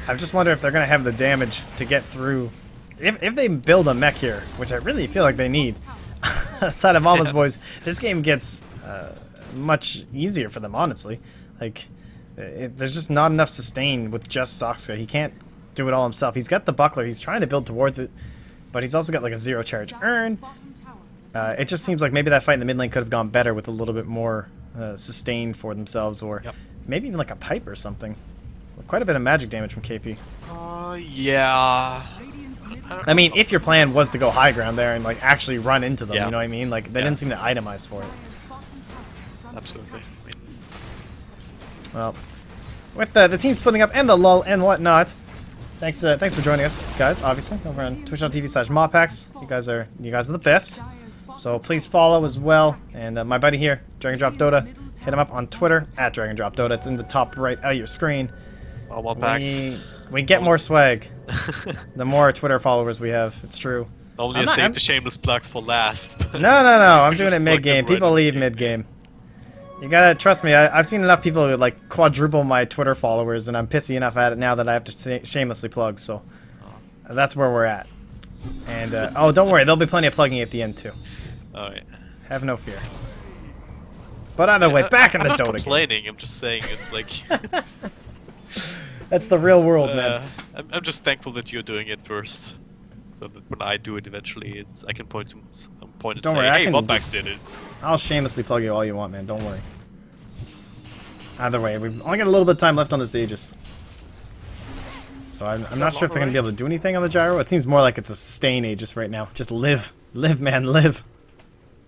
Speaker 1: I just wonder if they're gonna have the damage to get through. If they build a mech here, which I really feel like they need, outside of Mama's Boys, this game gets much easier for them, honestly. Like, there's just not enough sustain with just Soxka. He can't do it all himself. He's got the buckler, he's trying to build towards it, but he's also got like a 0 charge urn. It just seems like maybe that fight in the mid lane could have gone better with a little bit more sustain for themselves, or maybe even like a pipe or something. Quite a bit of magic damage from KP.
Speaker 2: Yeah.
Speaker 1: I mean, if your plan was to go high ground there and like actually run into them, you know what I mean? Like they didn't seem to itemize for it.
Speaker 2: Absolutely.
Speaker 1: Well, with the team splitting up and the lull and whatnot, thanks for joining us, guys. Obviously, over on twitch.tv/Mawpax. You guys are the best. So please follow as well. And my buddy here, Dragon Drop Dota, hit him up on Twitter @DragonDropDota. It's in the top right of your screen.
Speaker 2: Mawpax.
Speaker 1: We get more swag. The more Twitter followers we have. It's true.
Speaker 2: Normally I save the shameless plugs for last.
Speaker 1: No. I'm doing it mid-game. People leave mid-game. You gotta trust me. I've seen enough people who like quadruple my Twitter followers, and I'm pissy enough at it now that I have to shamelessly plug. So that's where we're at. And oh, don't worry, there'll be plenty of plugging at the end too.
Speaker 2: All right.
Speaker 1: Have no fear. But either way, back in the Dota game.
Speaker 2: I'm not complaining. I'm just saying it's like.
Speaker 1: That's the real world, man.
Speaker 2: I'm just thankful that you're doing it first, so that when I do it eventually, I can point to and
Speaker 1: Don't
Speaker 2: say,
Speaker 1: worry,
Speaker 2: "Hey, Wobback did it."
Speaker 1: I'll shamelessly plug you all you want, man. Don't worry. Either way, we've only got a little bit of time left on this Aegis. So I'm not sure if they're going to be able to do anything on the gyro. It seems more like it's a sustain Aegis right now. Just live. Live, man, live.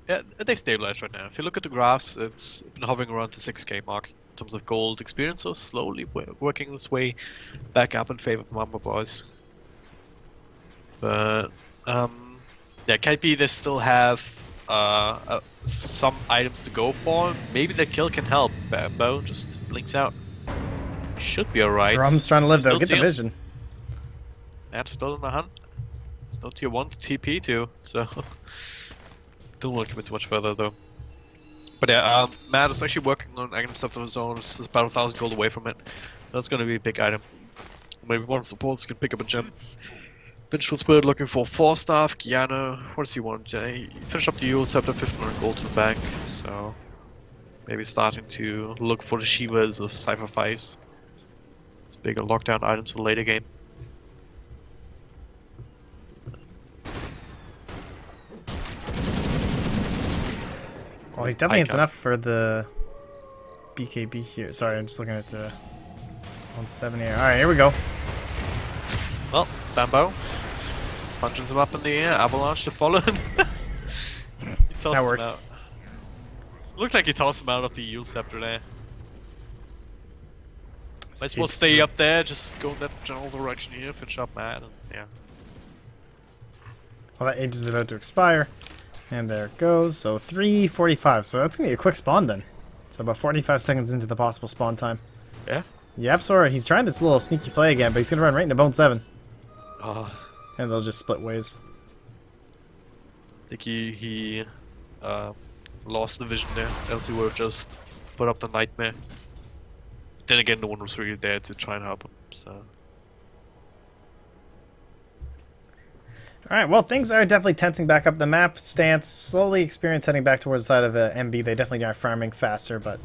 Speaker 2: Yeah, they've stabilized right now. If you look at the graphs, it's been hovering around the 6k mark in terms of gold experience, so slowly working its way back up in favor of Mamba Boys. But, yeah, Kaipi, they still have some items to go for. Maybe the kill can help. Bo just blinks out. Should be alright.
Speaker 1: Drum's trying to live though. Get the vision.
Speaker 2: Yeah, still in the hunt. Still tier 1 to TP too, so don't want to commit too much further though. But yeah, Matt is actually working on item stuff of his own. It's about 1,000 gold away from it. That's gonna be a big item. Maybe one of the supports can pick up a gem. Vengeful Spirit looking for 4 staff. Kiana, what does he want? He finished up the Yule Scepter, 1500 gold to the bank, so maybe starting to look for the Shivas or Cypher Fives. It's bigger lockdown items for the later game.
Speaker 1: Well, he's definitely has enough for the BKB here. Sorry, I'm just looking at 170 here. Alright, here we go.
Speaker 2: Well, Bambo punches him up in the air, avalanche to follow him.
Speaker 1: That works.
Speaker 2: Looked like he tossed him out of the Yule Scepter there. Might as well stay up there, just go in that general direction here, finish up Matt, and yeah.
Speaker 1: Well, that Aegis is about to expire. And there it goes. So 3:45. So that's gonna be a quick spawn then. So about 45 seconds into the possible spawn time.
Speaker 2: Yeah?
Speaker 1: Yep, sorry, he's trying this little sneaky play again, but he's gonna run right into Bone 7. And they'll just split ways.
Speaker 2: I think he lost the vision there, else he would have just put up the nightmare. Then again, no one was really there to try and help him, so.
Speaker 1: Alright, well, things are definitely tensing back up. The map stance, slowly experience heading back towards the side of MB. They definitely are farming faster, but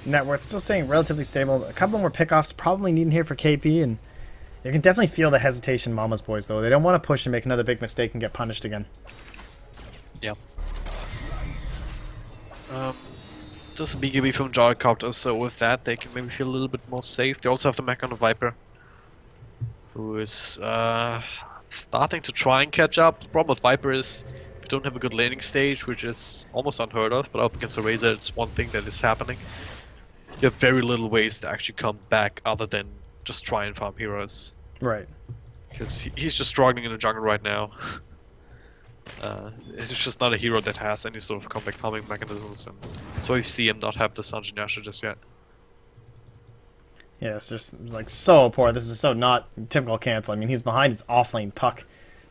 Speaker 1: net worth still staying relatively stable. A couple more pickoffs probably needed here for KP, and you can definitely feel the hesitation Mama's Boys, though. They don't want to push and make another big mistake and get punished again.
Speaker 2: Yeah. There's a BKB from Gyrocopter, so with that they can maybe feel a little bit more safe. They also have the mech on the Viper, who is starting to try and catch up. The problem with Viper is we don't have a good laning stage, which is almost unheard of, but up against a Razor it's one thing that is happening. You have very little ways to actually come back other than just try and farm heroes.
Speaker 1: Right.
Speaker 2: Because he's just struggling in the jungle right now. It's just not a hero that has any sort of comeback farming mechanisms, and that's why you see him not have the Sanjin Yasha just yet.
Speaker 1: Yeah, it's just like so poor. This is so not typical cancel. I mean, he's behind his offlane Puck,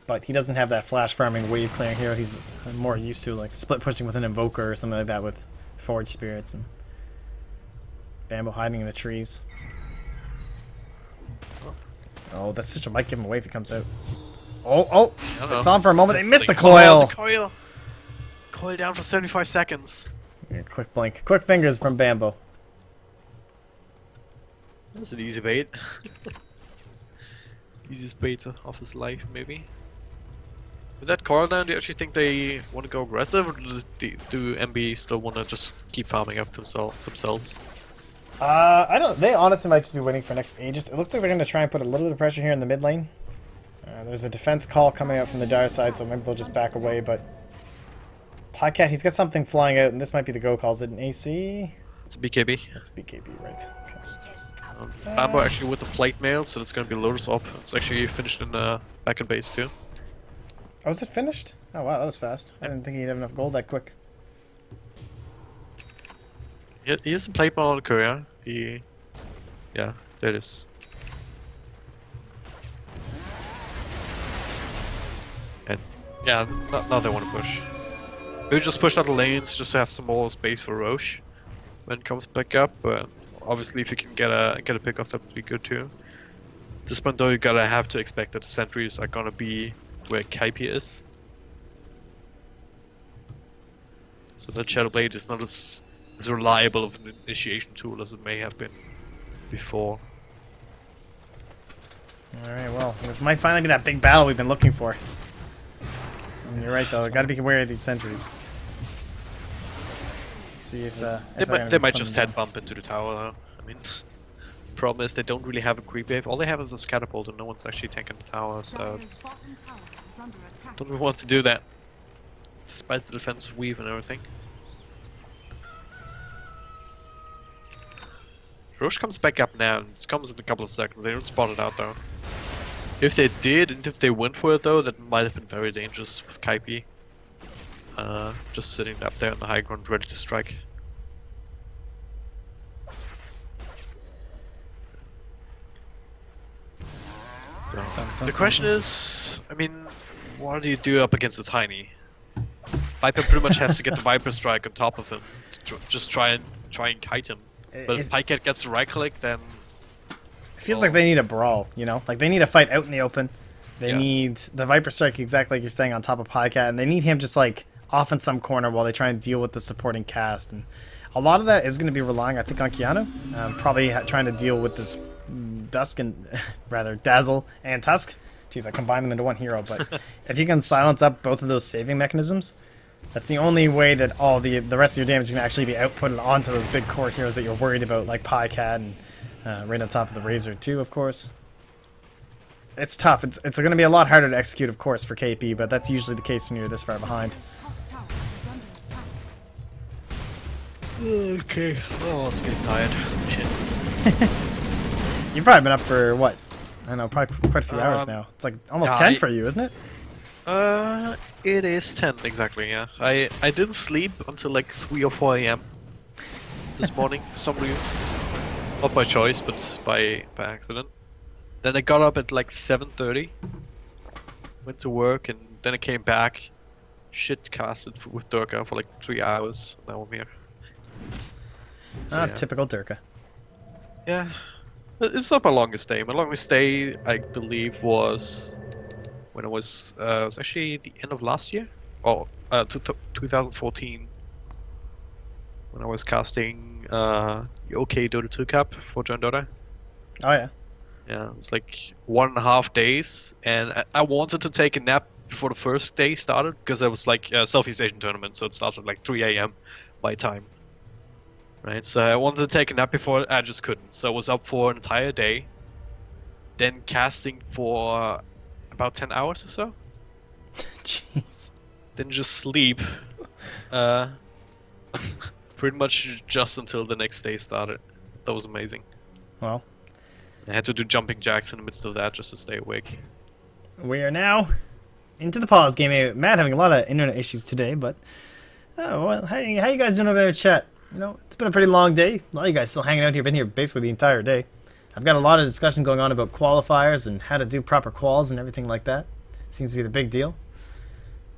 Speaker 1: but he doesn't have that flash farming wave clearing hero. He's more used to like split pushing with an Invoker or something like that with Forge Spirits, and Bambo hiding in the trees. Oh, that's such a might give him away if he comes out. Oh! I saw him for a moment. They missed the coil.
Speaker 2: Coil down for 75 seconds.
Speaker 1: Yeah, quick blink, quick fingers from Bambo.
Speaker 2: That's an easy bait. Easiest bait of his life, maybe. With that coil down, do you actually think they want to go aggressive, or do MB still want to just keep farming up themselves?
Speaker 1: I don't. They honestly might just be waiting for next Aegis. It looks like they're going to try and put a little bit of pressure here in the mid lane. There's a defense call coming out from the dire side, so maybe they'll just back away. But Podcat, he's got something flying out, and this might be the go calls. Is it an AC?
Speaker 2: It's a BKB.
Speaker 1: It's BKB, right? Okay.
Speaker 2: Bambo actually with the plate mail, so it's going to be Lotus Op. It's actually finished in back in base too.
Speaker 1: Oh, was it finished? Oh wow, that was fast. I didn't think he'd have enough gold that quick.
Speaker 2: He has a plate mail on the courier. Yeah, there it is. Yeah, now they want to push. Maybe just push out the lanes just to have some more space for Roche when it comes back up. But obviously, if you can get a pick off, that would be good too. At this point, though, you gotta have to expect that the sentries are gonna be where Kaipi is. So that Shadow Blade is not as reliable of an initiation tool as it may have been before.
Speaker 1: Alright, well, this might finally be that big battle we've been looking for. And you're right, though. Gotta be aware of these sentries. Let's see if
Speaker 2: they might just head bump into the tower, though. I mean, the problem is they don't really have a creep wave. All they have is this catapult, and no one's actually tanking the tower, so
Speaker 3: Dire's bottom tower is under attack.
Speaker 2: don't really want to do that, despite the defensive weave and everything. Roche comes back up now, and it comes in a couple of seconds. They don't spot it out though. If they did, and if they went for it though, that might have been very dangerous with Kaipi. Just sitting up there on the high ground, ready to strike. So the question is, I mean, what do you do up against a tiny? Viper pretty much has to get the Viper strike on top of him, to just try and kite him. But if Pycat gets the right click, then
Speaker 1: it feels like they need a brawl, you know? Like, they need a fight out in the open. They need the Viper Strike, exactly like you're saying, on top of Pycat, and they need him just, like, off in some corner while they try and deal with the supporting cast. And a lot of that is going to be relying, I think, on Keanu. Probably trying to deal with this Dusk and, rather, Dazzle and Tusk. Jeez, I combined them into one hero, but if you can silence up both of those saving mechanisms, that's the only way that all the rest of your damage can actually be outputted onto those big core heroes that you're worried about, like Pycat and right on top of the Razor too, of course. It's tough. It's going to be a lot harder to execute, of course, for KP, but that's usually the case when you're this far behind.
Speaker 3: Dire's top tower is under attack.
Speaker 2: okay. Oh, it's getting tired. Shit.
Speaker 1: You've probably been up for what? I don't know, probably quite a few hours now. It's like almost 10 for you, isn't it?
Speaker 2: It is 10 exactly. Yeah. I didn't sleep until like 3 or 4 a.m. this morning for some reason. Not by choice, but by accident. Then I got up at like 7:30. Went to work, and then I came back. Shit casted with Durka for like 3 hours. Now I'm here. So, yeah.
Speaker 1: Typical Durka.
Speaker 2: Yeah. It's not my longest day. My longest day, I believe, was when it was actually the end of last year, or 2014, when I was casting the OK Dota 2 Cup for John Dota.
Speaker 1: Oh yeah.
Speaker 2: Yeah, it was like 1.5 days, and I wanted to take a nap before the first day started because it was like a Southeast Asian tournament, so it starts at like 3 a.m. my time. Right, so I wanted to take a nap before, I just couldn't. So I was up for an entire day, then casting for about 10 hours or so.
Speaker 1: Jeez.
Speaker 2: Then just sleep. Pretty much just until the next day started. That was amazing.
Speaker 1: Well,
Speaker 2: I had to do jumping jacks in the midst of that just to stay awake.
Speaker 1: we are now into the pause game. Matt having a lot of internet issues today, but well, hey, how you guys doing over there, chat? You know, it's been a pretty long day. A lot of you guys still hanging out here. Been here basically the entire day. I've got a lot of discussion going on about qualifiers and how to do proper quals and everything like that. Seems to be the big deal.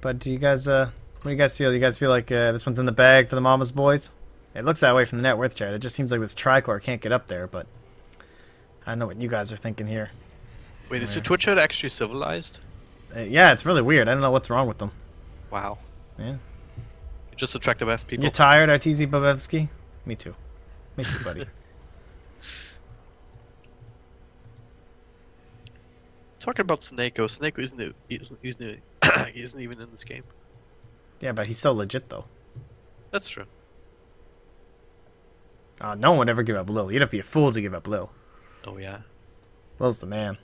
Speaker 1: But do you guys, what do you guys feel? Do you guys feel like this one's in the bag for the Mama's boys? It looks that way from the net worth chat. It just seems like this Tricor can't get up there, but I don't know what you guys are thinking here.
Speaker 2: Wait, is your Twitch chat actually civilized?
Speaker 1: Yeah, it's really weird. I don't know what's wrong with them.
Speaker 2: Wow.
Speaker 1: Yeah.
Speaker 2: You just attract the best people.
Speaker 1: You're tired, RTZ Bavevsky? Me too. Me too, buddy.
Speaker 2: Talking about Snako. Snako isn't even in this game.
Speaker 1: Yeah, but he's so legit, though.
Speaker 2: That's true.
Speaker 1: No one would ever give up Lil. You'd have to be a fool to give up Lil.
Speaker 2: Oh yeah.
Speaker 1: Lil's the man.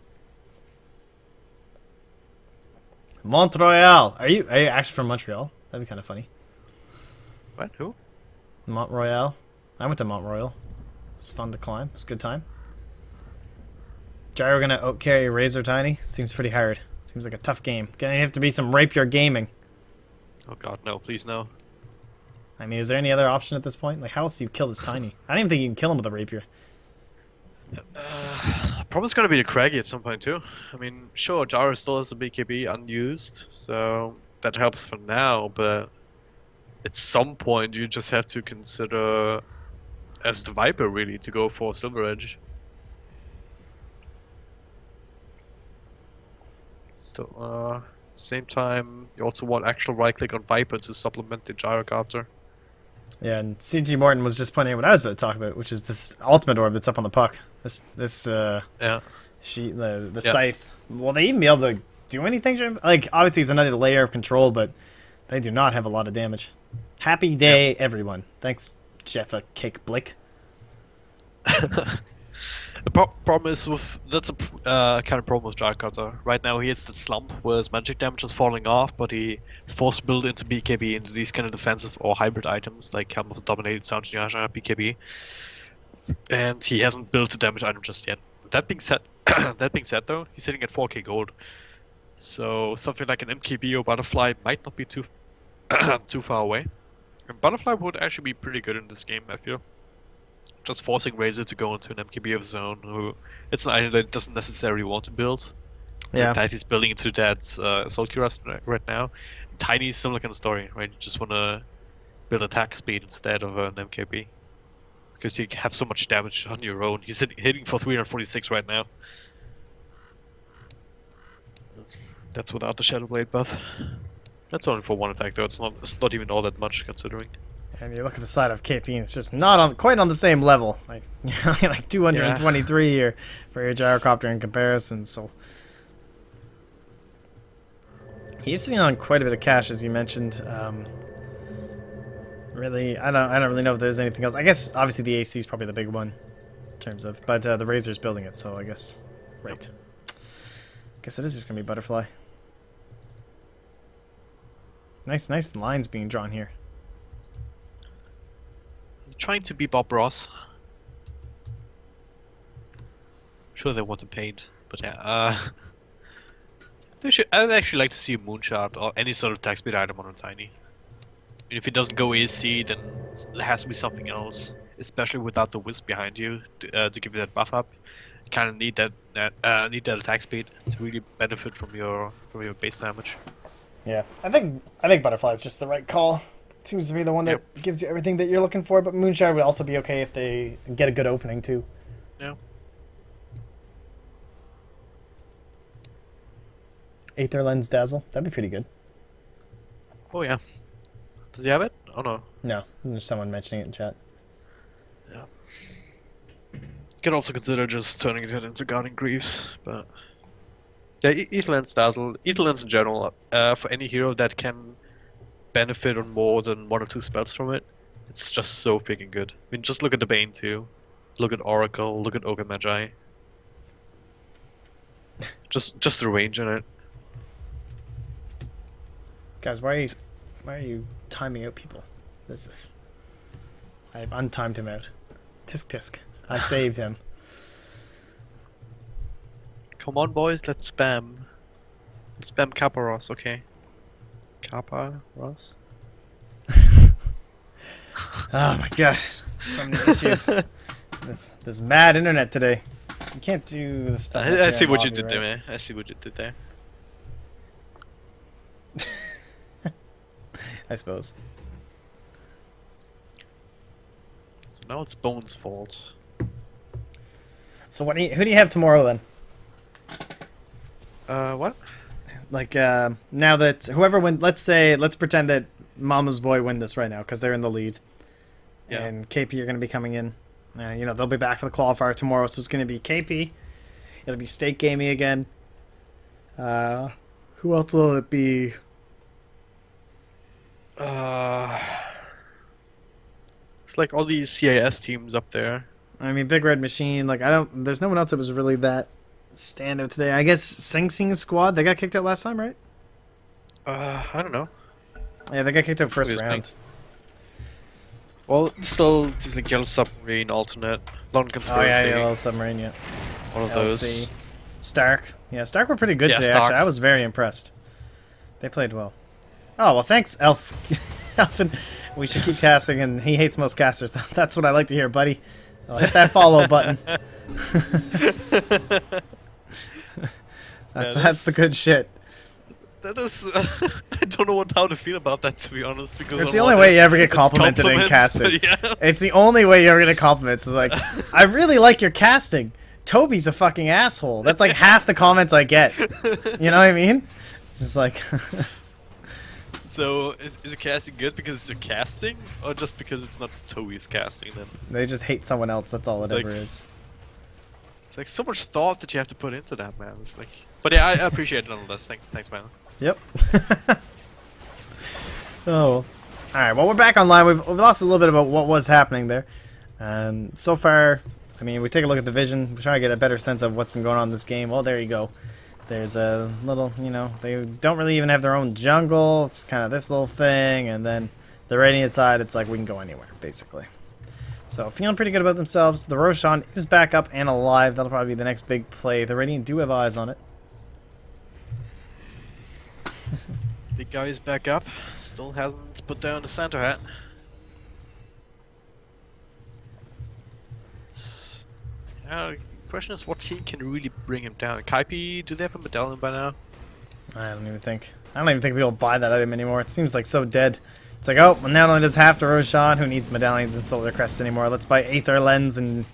Speaker 1: Mont-Royal. Are you actually from Montreal? That'd be kind of funny.
Speaker 2: What? Who?
Speaker 1: Mont-Royal. I went to Mont-Royal. It's fun to climb. It's a good time. Gyro gonna out-carry Razor Tiny? Seems pretty hard. Seems like a tough game. Gonna have to be some rapier gaming.
Speaker 2: Oh god, no, please no.
Speaker 1: I mean, is there any other option at this point? Like, how else do you kill this Tiny? I don't even think you can kill him with a rapier.
Speaker 2: Probably gonna be a Craggy at some point too. I mean, sure, Gyro still has the BKB unused, so that helps for now, but at some point you just have to consider as the Viper really to go for Silver Edge. So same time you also want actual right click on Viper to supplement the gyrocopter.
Speaker 1: Yeah, and CG Morton was just pointing out what I was about to talk about, which is this ultimate orb that's up on the puck. This
Speaker 2: Yeah.
Speaker 1: the scythe. Will they even be able to do anything? Like, obviously it's another layer of control, but they do not have a lot of damage. Happy day, everyone. Thanks, Jeffa Cake Blick.
Speaker 2: The problem is that's a kind of problem with Gyrocopter. Right now he hits that slump where his magic damage is falling off, but he is forced to build into BKB into these kind of defensive or hybrid items like Helm of the Dominated Sound BKB, and he hasn't built the damage item just yet. That being said, though, he's sitting at 4k gold, so something like an MKB or Butterfly might not be too too far away. And Butterfly would actually be pretty good in this game, I feel. Just forcing Razor to go into an MKB of his own, who it's an item that he doesn't necessarily want to build.
Speaker 1: Yeah.
Speaker 2: That he's building into that Assault Cuirass right now. Tiny is similar kind of story, right? You just want to build attack speed instead of an MKB. Because you have so much damage on your own. He's hitting for 346 right now. That's without the Shadow Blade buff. That's only for one attack though, it's not even all that much considering.
Speaker 1: And you look at the side of KP and it's just not quite on the same level. Like, like 223 here for your gyrocopter in comparison, so he's sitting on quite a bit of cash, as you mentioned. Really, I don't really know if there's anything else. I guess obviously the AC is probably the big one in terms of, but the Razor's building it, so I guess right. Guess it is just gonna be Butterfly. Nice lines being drawn here.
Speaker 2: Trying to be Bob Ross. Sure, they want to paint, but yeah. I'd actually like to see a Moonshot or any sort of attack speed item on a Tiny. If it doesn't go AC, then there has to be something else, especially without the Wisp behind you to give you that buff up. You kind of need that attack speed to really benefit from your base damage.
Speaker 1: Yeah, I think Butterfly is just the right call. Seems to be the one that gives you everything that you're looking for, but Moonshot would also be okay if they get a good opening too.
Speaker 2: Yeah.
Speaker 1: Aether Lens Dazzle, that'd be pretty good.
Speaker 2: Oh yeah. Does he have it? Oh no.
Speaker 1: No, there's someone mentioning it in chat.
Speaker 2: Yeah. You can also consider just turning it into Guarding Greaves, but yeah, Aether Lens Dazzle, Aether Lens in general, for any hero that can benefit on more than one or two spells from it, it's just so freaking good. I mean, just look at the Bane too. Look at Oracle, look at Ogre Magi. just the range in it.
Speaker 1: Guys, why are you timing out people? What is this? I've untimed him out. Tisk tisk. I saved him.
Speaker 2: Come on, boys, let's spam. Let's spam Kappa Ross, okay? Kappa Ross?
Speaker 1: Oh my god. So many issues. This mad internet today. You can't do the stuff.
Speaker 2: I see what you did there, man. I see what you did there.
Speaker 1: I suppose.
Speaker 2: So now it's Bone's fault.
Speaker 1: So who do you have tomorrow then?
Speaker 2: What?
Speaker 1: Like, now that whoever wins, let's pretend that Mama's Boy win this right now because they're in the lead.
Speaker 2: Yeah.
Speaker 1: And KP are going to be coming in. You know, they'll be back for the qualifier tomorrow, so it's going to be KP. It'll be Stake Gaming again. Who else will it be?
Speaker 2: It's like all these CIS teams up there.
Speaker 1: I mean, Big Red Machine. Like, there's no one else that was really that standout today. I guess Sing Sing's squad. They got kicked out last time, right?
Speaker 2: I don't know.
Speaker 1: Yeah, they got kicked out first
Speaker 2: What do you
Speaker 1: round.
Speaker 2: think? Well, still, there's like Yellow Submarine, Alternate, London
Speaker 1: Oh
Speaker 2: Conspiracy.
Speaker 1: yeah, Little Submarine. Yeah.
Speaker 2: One of
Speaker 1: LC.
Speaker 2: those.
Speaker 1: Stark. Yeah, Stark were pretty good
Speaker 2: Yeah,
Speaker 1: today,
Speaker 2: Stark.
Speaker 1: actually. I was very impressed. They played well. Oh, well, thanks, Elf. Elfin. We should keep casting, and he hates most casters. That's what I like to hear, buddy. I'll hit that follow button. That's the good shit.
Speaker 2: That is, I don't know how to feel about that, to be honest. Because
Speaker 1: It's the only way you ever get complimented in
Speaker 2: compliments,
Speaker 1: casting.
Speaker 2: yeah.
Speaker 1: It's the only way you ever get compliments. It's like, I really like your casting. Toby's a fucking asshole. That's like half the comments I get. You know what I mean? It's just like...
Speaker 2: So, is your casting good because it's your casting? Or just because it's not Toby's casting then?
Speaker 1: They just hate someone else, that's all it
Speaker 2: Like-
Speaker 1: ever is.
Speaker 2: It's like so much thought that you have to put into that, man. It's like... But yeah, I appreciate it nonetheless. Thanks, man.
Speaker 1: Yep. Oh. Alright, well, we're back online. We've lost a little bit about what was happening there. So far, I mean, we take a look at the vision. We're trying to get a better sense of what's been going on in this game. Well, there you go. There's a little, you know, they don't really even have their own jungle. It's kind of this little thing. And then the Radiant side, it's like we can go anywhere, basically. So, feeling pretty good about themselves. The Roshan is back up and alive. That'll probably be the next big play. The Radiant do have eyes on it.
Speaker 2: The guy is back up. Still hasn't put down the Santa hat. The question is, what team can really bring him down? Kaipi, do they have a medallion by now?
Speaker 1: I don't even think people buy that item anymore. It seems like so dead. It's like, oh, well, not only does half the Roshan, who needs medallions and solar crests anymore, let's buy Aether Lens and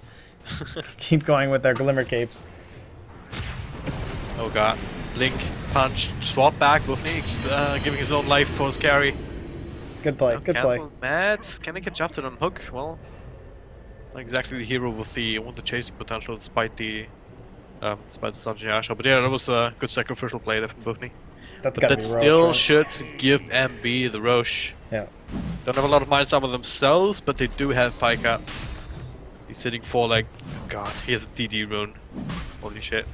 Speaker 1: keep going with their glimmer capes.
Speaker 2: Oh god. Blink, punch, swap back, Bo3 giving his own life for his carry.
Speaker 1: Good play, good play.
Speaker 2: Cancel Matt. Can they catch up to them? Hook? Well, not exactly the hero with the chasing potential despite the Sanjay Asha. But yeah, that was a good sacrificial play there from Bo3.
Speaker 1: That's
Speaker 2: But
Speaker 1: gotta
Speaker 2: that
Speaker 1: be Roche,
Speaker 2: still
Speaker 1: right?
Speaker 2: should give MB the Roche.
Speaker 1: Yeah.
Speaker 2: Don't have a lot of mind armor themselves, but they do have Pika. He's sitting for like, oh god, he has a DD rune. Holy shit.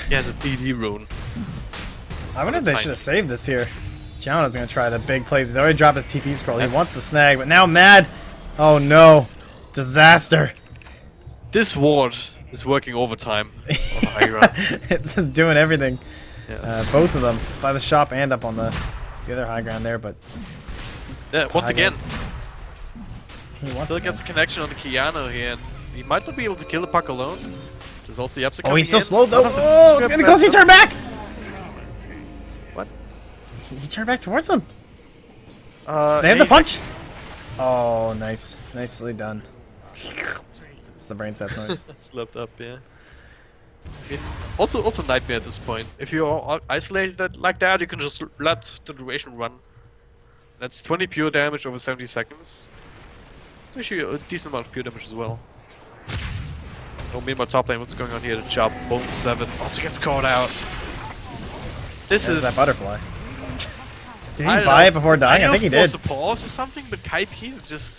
Speaker 2: He has a DD rune.
Speaker 1: I wonder if they
Speaker 2: Tiny.
Speaker 1: should have saved this here. Giano's gonna try the big plays. He's already dropped his TP scroll. He wants the snag, but now Mad. Oh no. Disaster.
Speaker 2: This ward is working overtime on the high ground.
Speaker 1: It's just doing everything.
Speaker 2: Yeah.
Speaker 1: Both of them. By the shop and up on the other high ground there, but
Speaker 2: Yeah, once
Speaker 1: high
Speaker 2: again,
Speaker 1: he wants
Speaker 2: still
Speaker 1: it,
Speaker 2: gets a
Speaker 1: man.
Speaker 2: connection on the Kiano here, and he might not be able to kill the puck alone. There's also Yapsa
Speaker 1: Oh, he's still
Speaker 2: in.
Speaker 1: slowed though.
Speaker 2: One of them
Speaker 1: Oh, it's
Speaker 2: script
Speaker 1: getting close. He
Speaker 2: master.
Speaker 1: turned back.
Speaker 2: What?
Speaker 1: He turned back towards them. They have
Speaker 2: yeah,
Speaker 1: the
Speaker 2: he's
Speaker 1: punch. Oh, nice. Nicely done. It's the brain set noise.
Speaker 2: Slapped up, yeah. I mean, also nightmare at this point. If you're isolated like that, you can just let the duration run. That's 20 pure damage over 70 seconds. It's actually a decent amount of pure damage as well. Oh, meanwhile, top lane, what's going on here? The job, Bone 7 also gets caught out. This
Speaker 1: There's
Speaker 2: is
Speaker 1: that butterfly. Did
Speaker 2: I
Speaker 1: he
Speaker 2: don't
Speaker 1: buy
Speaker 2: know.
Speaker 1: it before dying? I think he
Speaker 2: don't know if
Speaker 1: did.
Speaker 2: it's supposed to pause or something, but Kaipi is just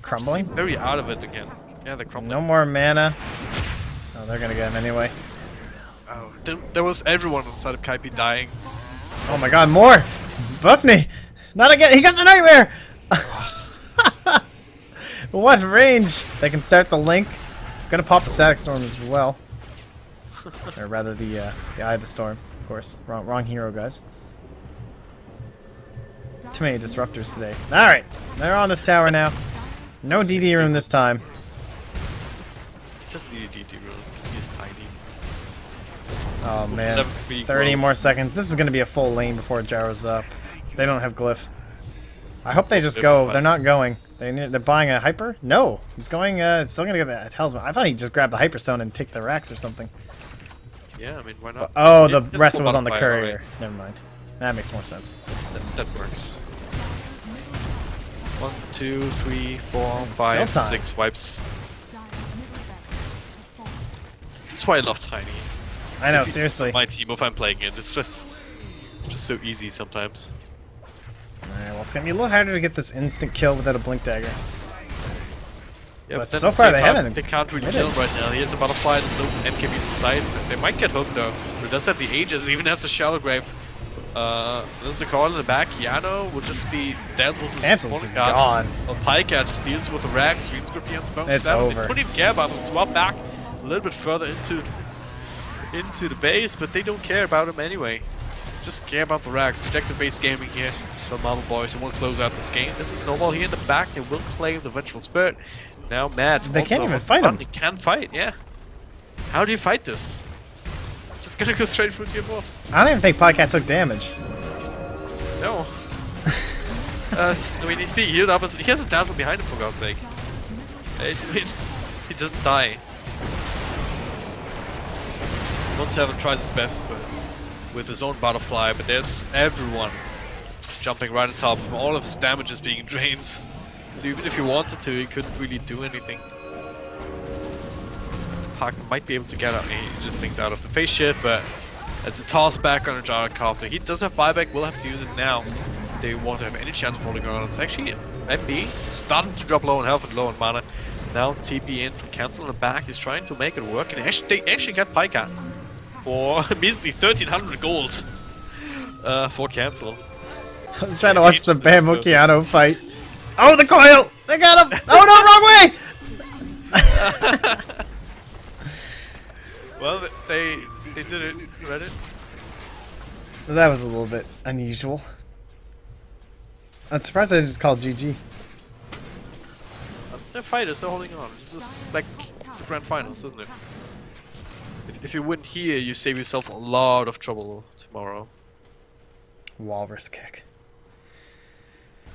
Speaker 1: Crumbling?
Speaker 2: very out of it again. Yeah, they're crumbling.
Speaker 1: No more mana. Oh, they're gonna get him anyway.
Speaker 2: Oh, there was everyone inside of Kaipi dying.
Speaker 1: Oh my god, more! Buffney! Not again! He got the nightmare! What range? They can start the link. Gonna pop the Static Storm as well. Or rather the Eye of the Storm, of course. Wrong hero, guys. Too many disruptors today. Alright, they're on this tower now. No DD room this time.
Speaker 2: Doesn't need a DT rune. He's tiny.
Speaker 1: Oh man,
Speaker 2: Level 3
Speaker 1: 30
Speaker 2: growth.
Speaker 1: more seconds. This is gonna be a full lane before Jarrow's up. They don't have glyph. I hope they just
Speaker 2: They're
Speaker 1: go.
Speaker 2: fine.
Speaker 1: They're not going. They're buying a hyper? No, he's going. Still gonna get that talisman. I thought he'd just grab the hyperstone and take the racks or something.
Speaker 2: Yeah, I mean, why not?
Speaker 1: Oh, the
Speaker 2: Just
Speaker 1: rest
Speaker 2: go
Speaker 1: was on the
Speaker 2: butterfly,
Speaker 1: courier.
Speaker 2: alright.
Speaker 1: Never mind. That makes more sense.
Speaker 2: That works. 1, 2, 3, 4,
Speaker 1: It's still
Speaker 2: 5,
Speaker 1: time.
Speaker 2: 6 wipes. That's why I love Tiny.
Speaker 1: I know,
Speaker 2: If he-
Speaker 1: seriously.
Speaker 2: My team, if I'm playing it, it's just so easy sometimes.
Speaker 1: Alright, well, it's gonna be a little harder to get this instant kill without a blink dagger.
Speaker 2: Yeah,
Speaker 1: But
Speaker 2: then
Speaker 1: so
Speaker 2: at the
Speaker 1: far
Speaker 2: same
Speaker 1: they
Speaker 2: time,
Speaker 1: haven't
Speaker 2: They can't really
Speaker 1: hit
Speaker 2: kill
Speaker 1: it.
Speaker 2: him right now. He has a butterfly, there's no MKBs inside. They might get hooked though. But does have the ages, even has a shallow grave. There's a call in the back. Yano will just be dead with his
Speaker 1: Cancel's
Speaker 2: spawning
Speaker 1: just
Speaker 2: cast.
Speaker 1: gone.
Speaker 2: Well, Pika just deals with the rack, Street Scorpions, Bone
Speaker 1: It's
Speaker 2: 7.
Speaker 1: over.
Speaker 2: They don't even care about him. Swap back a little bit further into the base, but they don't care about him anyway. Just care about the racks. Objective based gaming here. The Marble Boys who want to close out this game. This is Snowball here in the back. They will claim the Vengeful Spirit. Now Matt
Speaker 1: They
Speaker 2: also
Speaker 1: can't even
Speaker 2: on
Speaker 1: fight
Speaker 2: front.
Speaker 1: him.
Speaker 2: They can't fight, yeah. How do you fight this? It's gonna go straight through to your boss.
Speaker 1: I don't even think Podcat took damage.
Speaker 2: No. I mean, he's being healed up. He has a dazzle behind him, for God's sake. I mean, he doesn't die. 1-7 tries his best, but with his own butterfly. But there's everyone jumping right on top of him. All of his damage is being drained. So even if he wanted to, he couldn't really do anything. Park might be able to get things out of the face shift, but it's a toss back on a gyrocopter. He does have buyback, will have to use it now. If they want to have any chance of holding on. It's actually MB starting to drop low on health and low on mana. Now TP in from Cancel in the back. He's trying to make it work, and they actually got Pika for measly 1300 gold for Cancel.
Speaker 1: I was trying to watch the Bamboo Keanu fight. Oh, the coil! They got him! Oh no, wrong way!
Speaker 2: Well, they did it. Read it.
Speaker 1: That was a little bit unusual. I'm surprised they just called GG.
Speaker 2: They're fighters, they're holding on. This is like the grand finals, isn't it? If you win here, you save yourself a lot of trouble tomorrow.
Speaker 1: Walrus kick.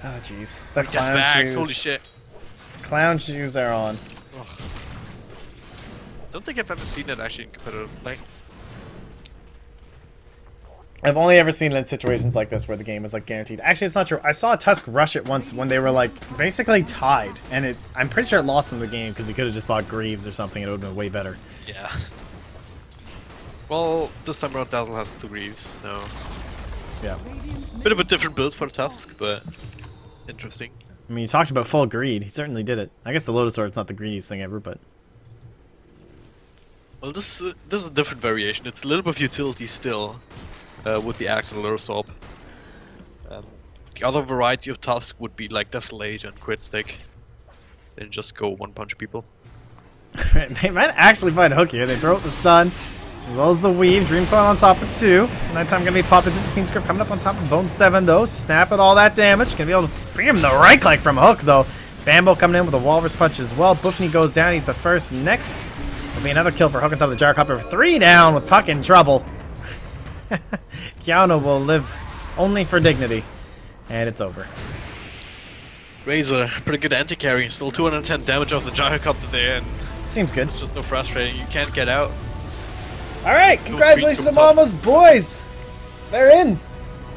Speaker 1: Oh jeez. The
Speaker 2: Just
Speaker 1: clown
Speaker 2: bags,
Speaker 1: shoes.
Speaker 2: holy shit.
Speaker 1: Clown shoes are on.
Speaker 2: Ugh. Don't think I've ever seen that actually in competitive play.
Speaker 1: I've only ever seen it in situations like this where the game is like guaranteed. Actually, it's not true. I saw a Tusk rush it once when they were like basically tied, and I'm pretty sure it lost in the game because he could have just fought Greaves or something. And it would have been way better.
Speaker 2: Yeah. Well, this time around Dazzle has 2 Greaves, so
Speaker 1: Yeah.
Speaker 2: bit of a different build for the Tusk, but interesting.
Speaker 1: I mean, you talked about full greed. He certainly did it. I guess the Lotus Sword's not the greediest thing ever, but
Speaker 2: Well, this is a different variation. It's a little bit of utility still, with the Axe and Lotus Orb. The other variety of Tusk would be like Desolate and Crit Stick. Then just go one-punch people.
Speaker 1: they might actually find Hook here. They throw out the stun. As well as the weave. Dream Coil on top of 2. Nighttime gonna be popping. Discipline Script coming up on top of Bone 7 though. Snap at all that damage. Gonna be able to bring him the right click from Hook though. Bambo coming in with a Walrus Punch as well. Boofney goes down. He's the first. Next will be another kill for Hook on top of the Gyrocopter. 3 down with Puck in trouble. Keanu will live only for dignity. And it's over.
Speaker 2: Razor, pretty good anti-carry. Still 210 damage off the Gyrocopter there, and
Speaker 1: Seems good.
Speaker 2: it's just so frustrating. You can't get out.
Speaker 1: Alright, congratulations to Mama's boys! They're in!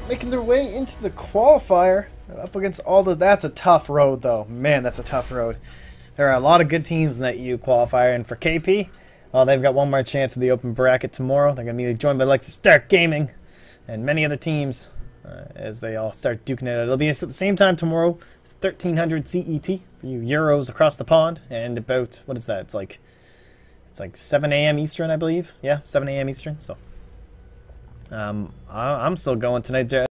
Speaker 1: Making their way into the qualifier. Up against all those. That's a tough road, though. Man, that's a tough road. There are a lot of good teams in that EU qualifier, and for KP, well, they've got one more chance of the open bracket tomorrow. They're going to be joined by the likes of Stark Gaming and many other teams as they all start duking it out. It'll be at the same time tomorrow, 1300 CET for you Euros across the pond, and about, what is that? It's like 7 a.m. Eastern, I believe. Yeah, 7 a.m. Eastern. So, I'm still going tonight.